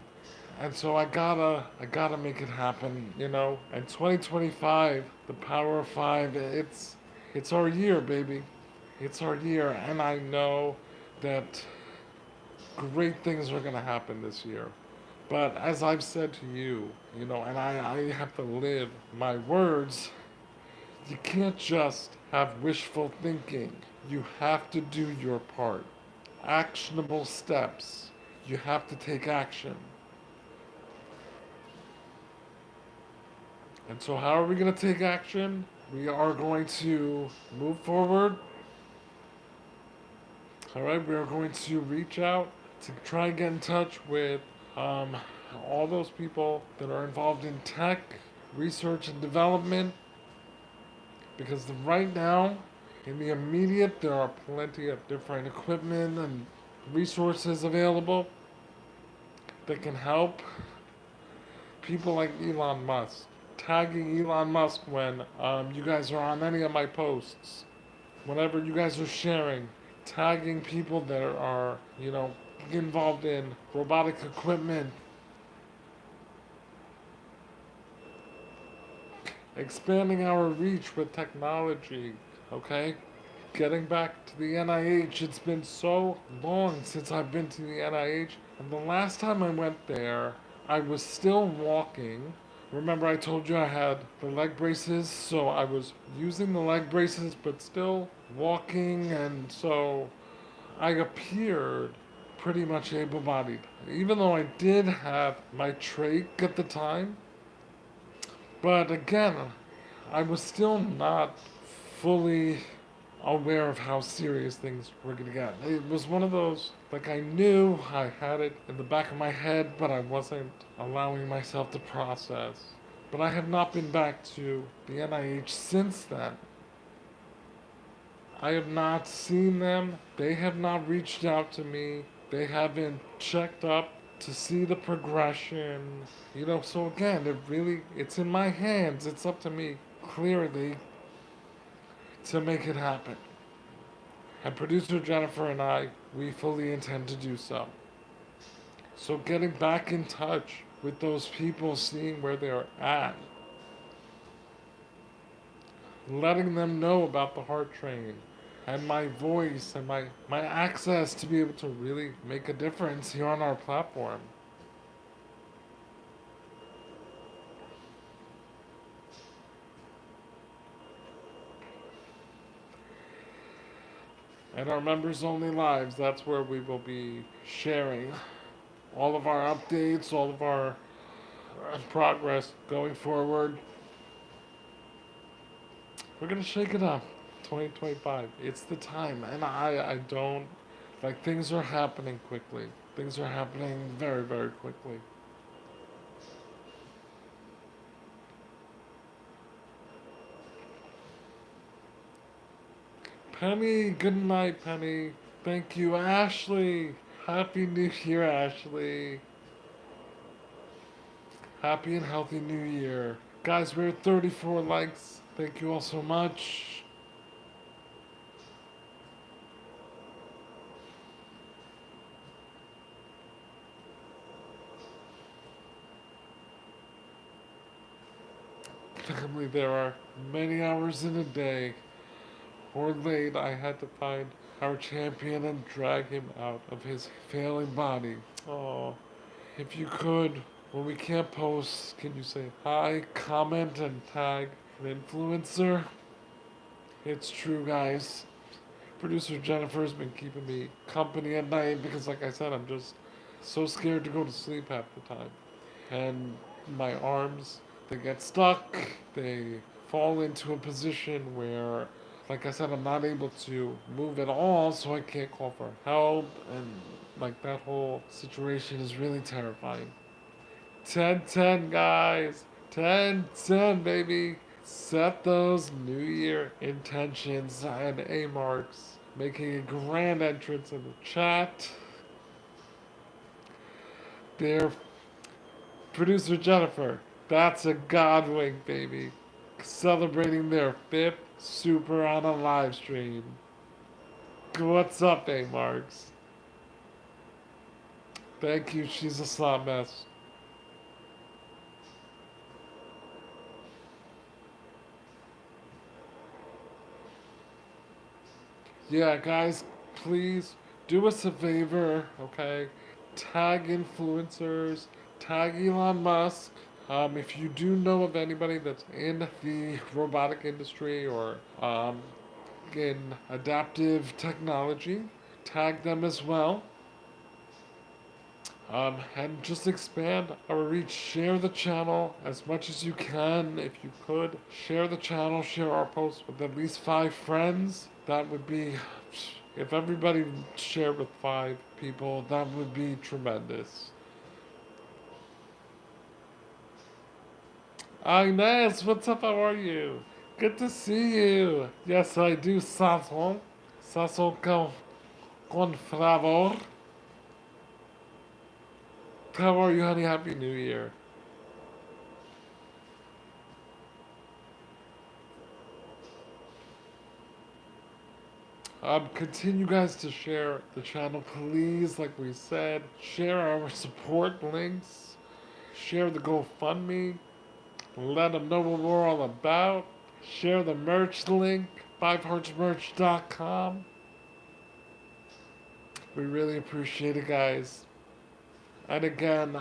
And so I gotta make it happen, And 2025, the power of five, it's our year, baby. It's our year, and I know that great things are gonna happen this year. But as I've said to you, and I have to live my words, you can't just have wishful thinking. You have to do your part. Actionable steps. You have to take action. And so, how are we going to take action? We are going to move forward Alright, we are going to reach out to try and get in touch with um, all those people that are involved in tech, research, and development. Because right now, in the immediate, there are plenty of different equipment and resources available that can help people like Elon Musk. Tagging Elon Musk when you guys are on any of my posts, whenever you guys are sharing, tagging people that are, involved in robotic equipment, expanding our reach with technology, okay? Getting back to the NIH, it's been so long since I've been to the NIH, and the last time I went there, I was still walking. Remember, I told you I had the leg braces, so I was using the leg braces but still walking, and so I appeared pretty much able bodied. Even though I did have my trach at the time, but again, I was still not fully aware of how serious things were going to get. It was one of those, like, I knew I had it in the back of my head, but I wasn't allowing myself to process. But I have not been back to the NIH since then. I have not seen them. They have not reached out to me. They haven't checked up to see the progression. So again, it's in my hands. It's up to me, clearly, to make it happen. And producer Jennifer and I, we fully intend to do so. So getting back in touch with those people, seeing where they're at, letting them know about the heart train and my voice and my access to be able to really make a difference here on our platform. And our members only lives, that's where we will be sharing all of our updates, all of our progress going forward. We're gonna shake it up. 2025. It's the time. And I don't, like, things are happening quickly. Things are happening very, very quickly. Penny, good night, Penny. Thank you, Ashley. Happy New Year, Ashley. Happy and healthy New Year. Guys, we're at 34 likes. Thank you all so much. Family, there are many hours in a day. Or late, I had to find our champion and drag him out of his failing body. Oh, if you could, when we can't post, can you say hi, comment, and tag an influencer? It's true, guys. Producer Jennifer's been keeping me company at night because, like I said, I'm just so scared to go to sleep half the time. And my arms, they get stuck, they fall into a position where, like I said, I'm not able to move at all, so I can't call for help, and like that whole situation is really terrifying. 10-10, guys. 10-10, baby. Set those New Year intentions and A marks. Making a grand entrance in the chat. Dear producer Jennifer, that's a God wink, baby. Celebrating their 5th super on a live stream. What's up, A marks? Thank you, she's a slot mess. Yeah, guys, please do us a favor, okay? Tag influencers, tag Elon Musk. If you do know of anybody that's in the robotic industry or in adaptive technology, tag them as well. And just expand our reach. Share the channel as much as you can. If you could, share the channel, share our posts with at least 5 friends. That would be, if everybody shared with 5 people, that would be tremendous. Inez, what's up? How are you? Good to see you. Yes, I do, Sasson. Sasson con favor. How are you, honey? Happy New Year. Continue, guys, to share the channel, please. Like we said, share our support links, share the GoFundMe, let them know what we're all about. Share the merch link, fiveheartsmerch.com. We really appreciate it, guys. And again,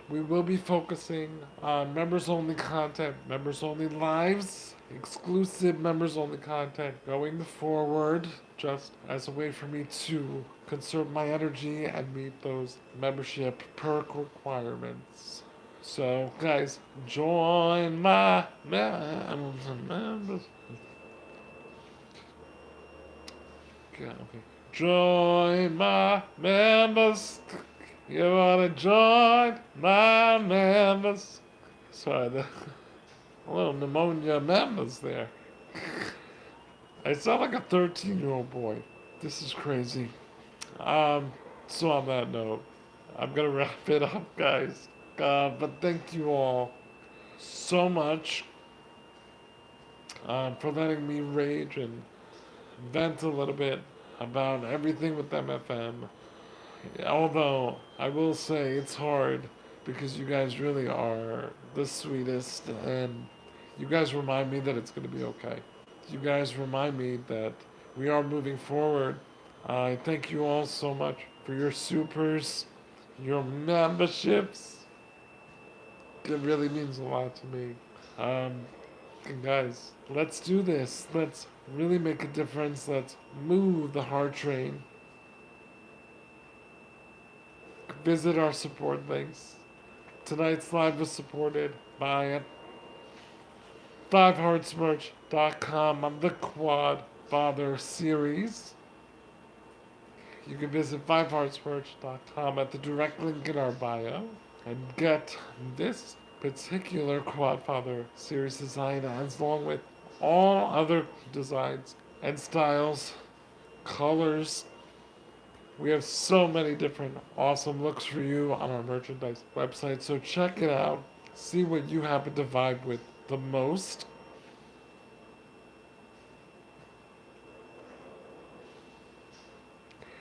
we will be focusing on members only content, members only lives, exclusive members only content going forward, just as a way for me to conserve my energy and meet those membership perk requirements. So, guys, join my members. Okay. Join my members. You wanna join my members? Sorry, the little pneumonia members there. I sound like a 13-year-old boy. This is crazy. So on that note, I'm gonna wrap it up, guys. But thank you all so much for letting me rage and vent a little bit about everything with MFM. Although I will say it's hard because you guys really are the sweetest, and you guys remind me that it's going to be okay. You guys remind me that we are moving forward. I thank you all so much for your supers, your memberships. It really means a lot to me. And guys, let's do this. Let's really make a difference. Let's move the heart train. Visit our support links. Tonight's live was supported by fiveheartsmerch.com on the Quad Father series. You can visit fiveheartsmerch.com at the direct link in our bio and get this particular Quad Father series design as long with all other designs and styles, colors. We have so many different awesome looks for you on our merchandise website, so check it out. See what you happen to vibe with the most.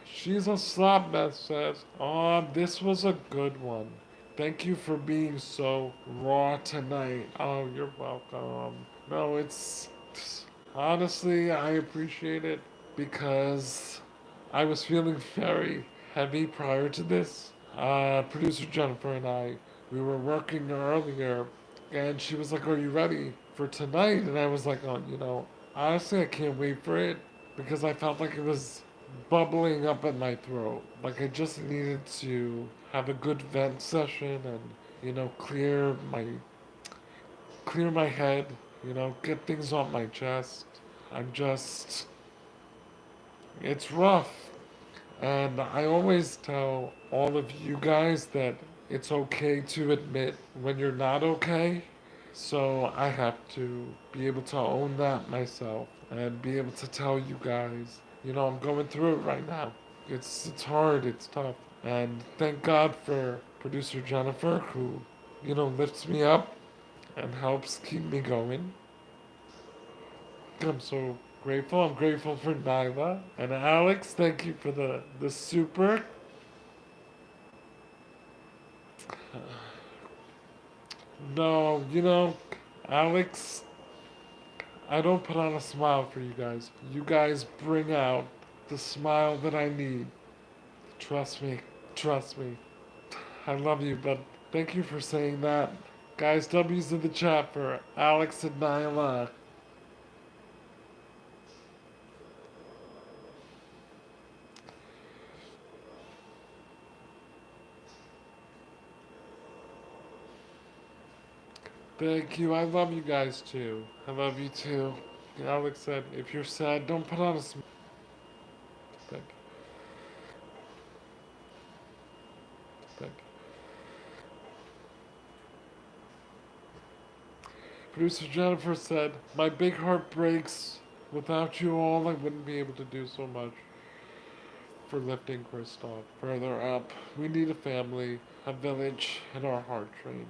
She's a slop mess says, "Oh, this was a good one. Thank you for being so raw tonight." Oh, you're welcome. No, it's honestly, I appreciate it because I was feeling very heavy prior to this. Producer Jennifer and I, we were working earlier, and she was like, "Are you ready for tonight?" And I was like, "Oh, honestly, I can't wait for it because I felt like it was bubbling up in my throat. Like I just needed to have a good vent session and clear my head. Get things off my chest. I'm just, it's rough." And I always tell all of you guys that it's okay to admit when you're not okay. So I have to be able to own that myself and be able to tell you guys, I'm going through it right now. It's hard, it's tough. And thank God for producer Jennifer who, lifts me up and helps keep me going. I'm so grateful. I'm grateful for Nyla and Alex. Thank you for the super. No, Alex, I don't put on a smile for you guys. You guys bring out the smile that I need. Trust me. Trust me. I love you, but thank you for saying that. Guys, W's in the chat for Alex and Nyla. Thank you. I love you guys too. I love you too. Alex said, if you're sad, don't put on a smile. Thank you. Thank you. Producer Jennifer said, my big heart breaks. Without you all, I wouldn't be able to do so much for lifting Kristoff further up. We need a family, a village, and our heart train.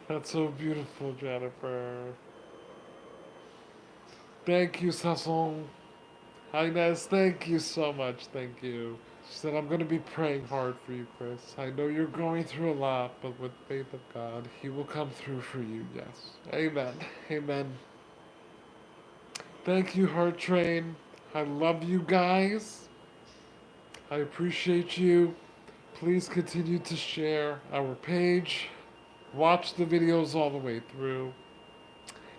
That's so beautiful, Jennifer. Thank you, Sasson. Inez, thank you so much. Thank you. She said, I'm going to be praying hard for you, Chris. I know you're going through a lot, but with faith of God, He will come through for you, yes. Amen. Amen. Thank you, Heart Train. I love you guys. I appreciate you. Please continue to share our page. Watch the videos all the way through.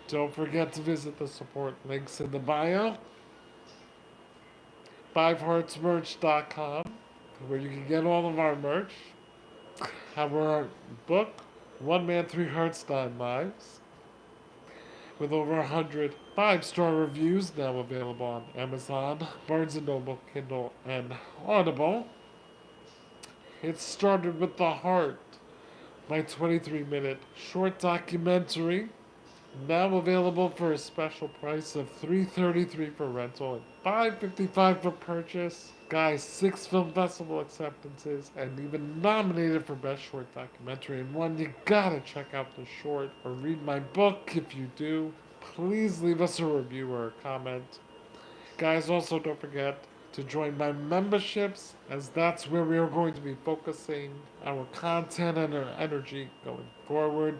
Don't forget to visit the support links in the bio. fiveheartsmerch.com, where you can get all of our merch. Our book, One Man, Three Hearts, Nine Lives, with over 100 five-star reviews now available on Amazon, Barnes & Noble, Kindle, and Audible. It started with the heart, my 23-minute short documentary, now available for a special price of $333 for rental and $555 for purchase. Guys, 6 film festival acceptances and even nominated for best short documentary. And one, you gotta check out the short or read my book. If you do, please leave us a review or a comment. Guys, also don't forget to join my memberships, as that's where we are going to be focusing our content and our energy going forward.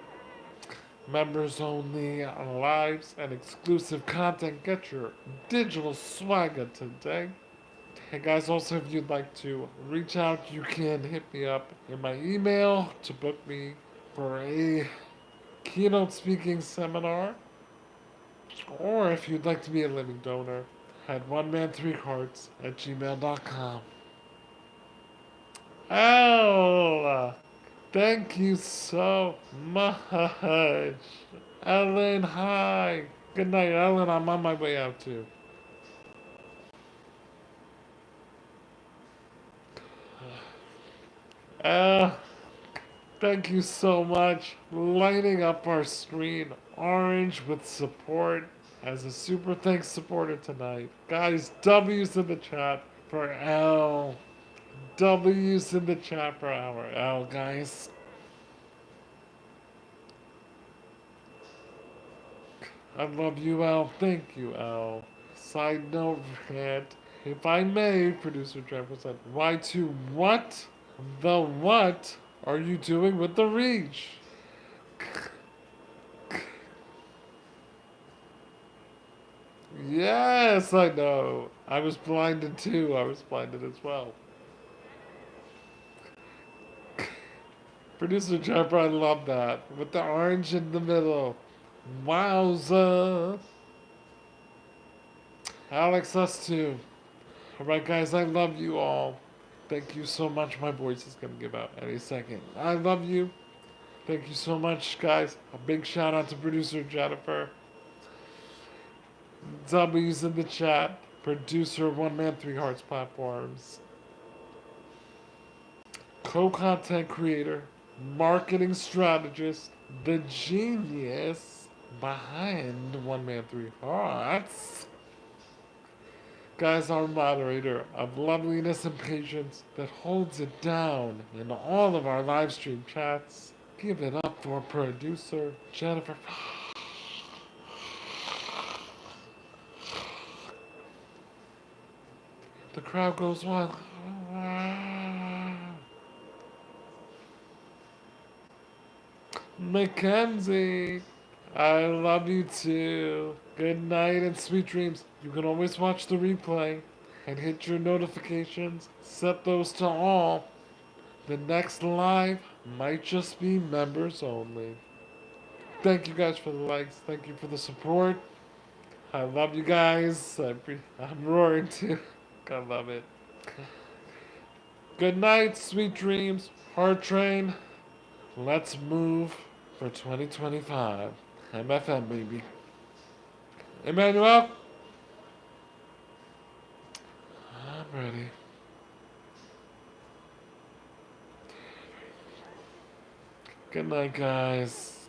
Members only lives and exclusive content. Get your digital swagger today. Hey guys, also if you'd like to reach out, you can hit me up in my email to book me for a keynote speaking seminar. Or if you'd like to be a living donor, at oneman3hearts@gmail.com. Oh, thank you so much. Ellen, hi. Good night, Ellen. I'm on my way out too. Uh, thank you so much. Lighting up our screen orange with support as a super thanks supporter tonight. Guys, W's in the chat for L. W's in the chat for our L, guys. I love you, Al. Thank you, Al. Side note, rant. If I may, producer Trevor said, Y2, what the what are you doing with the reach? Yes, I know. I was blinded too. I was blinded as well. Producer Trevor, I love that. With the orange in the middle. Wowza. Alex, us too. Alright, guys, I love you all. Thank you so much. My voice is going to give out any second. I love you. Thank you so much, guys. A big shout out to producer Jennifer. W's in the chat. Producer One Man, Three Hearts Platforms. Co-content creator. Marketing strategist. The genius behind One Man, Three Hearts. Guys, our moderator of loveliness and patience that holds it down in all of our live stream chats. Give it up for producer Jennifer. The crowd goes wild. Mackenzie, I love you too. Good night and sweet dreams. You can always watch the replay and hit your notifications. Set those to all. The next live might just be members only. Thank you guys for the likes. Thank you for the support. I love you guys. I'm roaring too. I love it. Good night, sweet dreams. Heart train. Let's move for 2025. MFM, baby. Emmanuel, I'm ready. Good night, guys.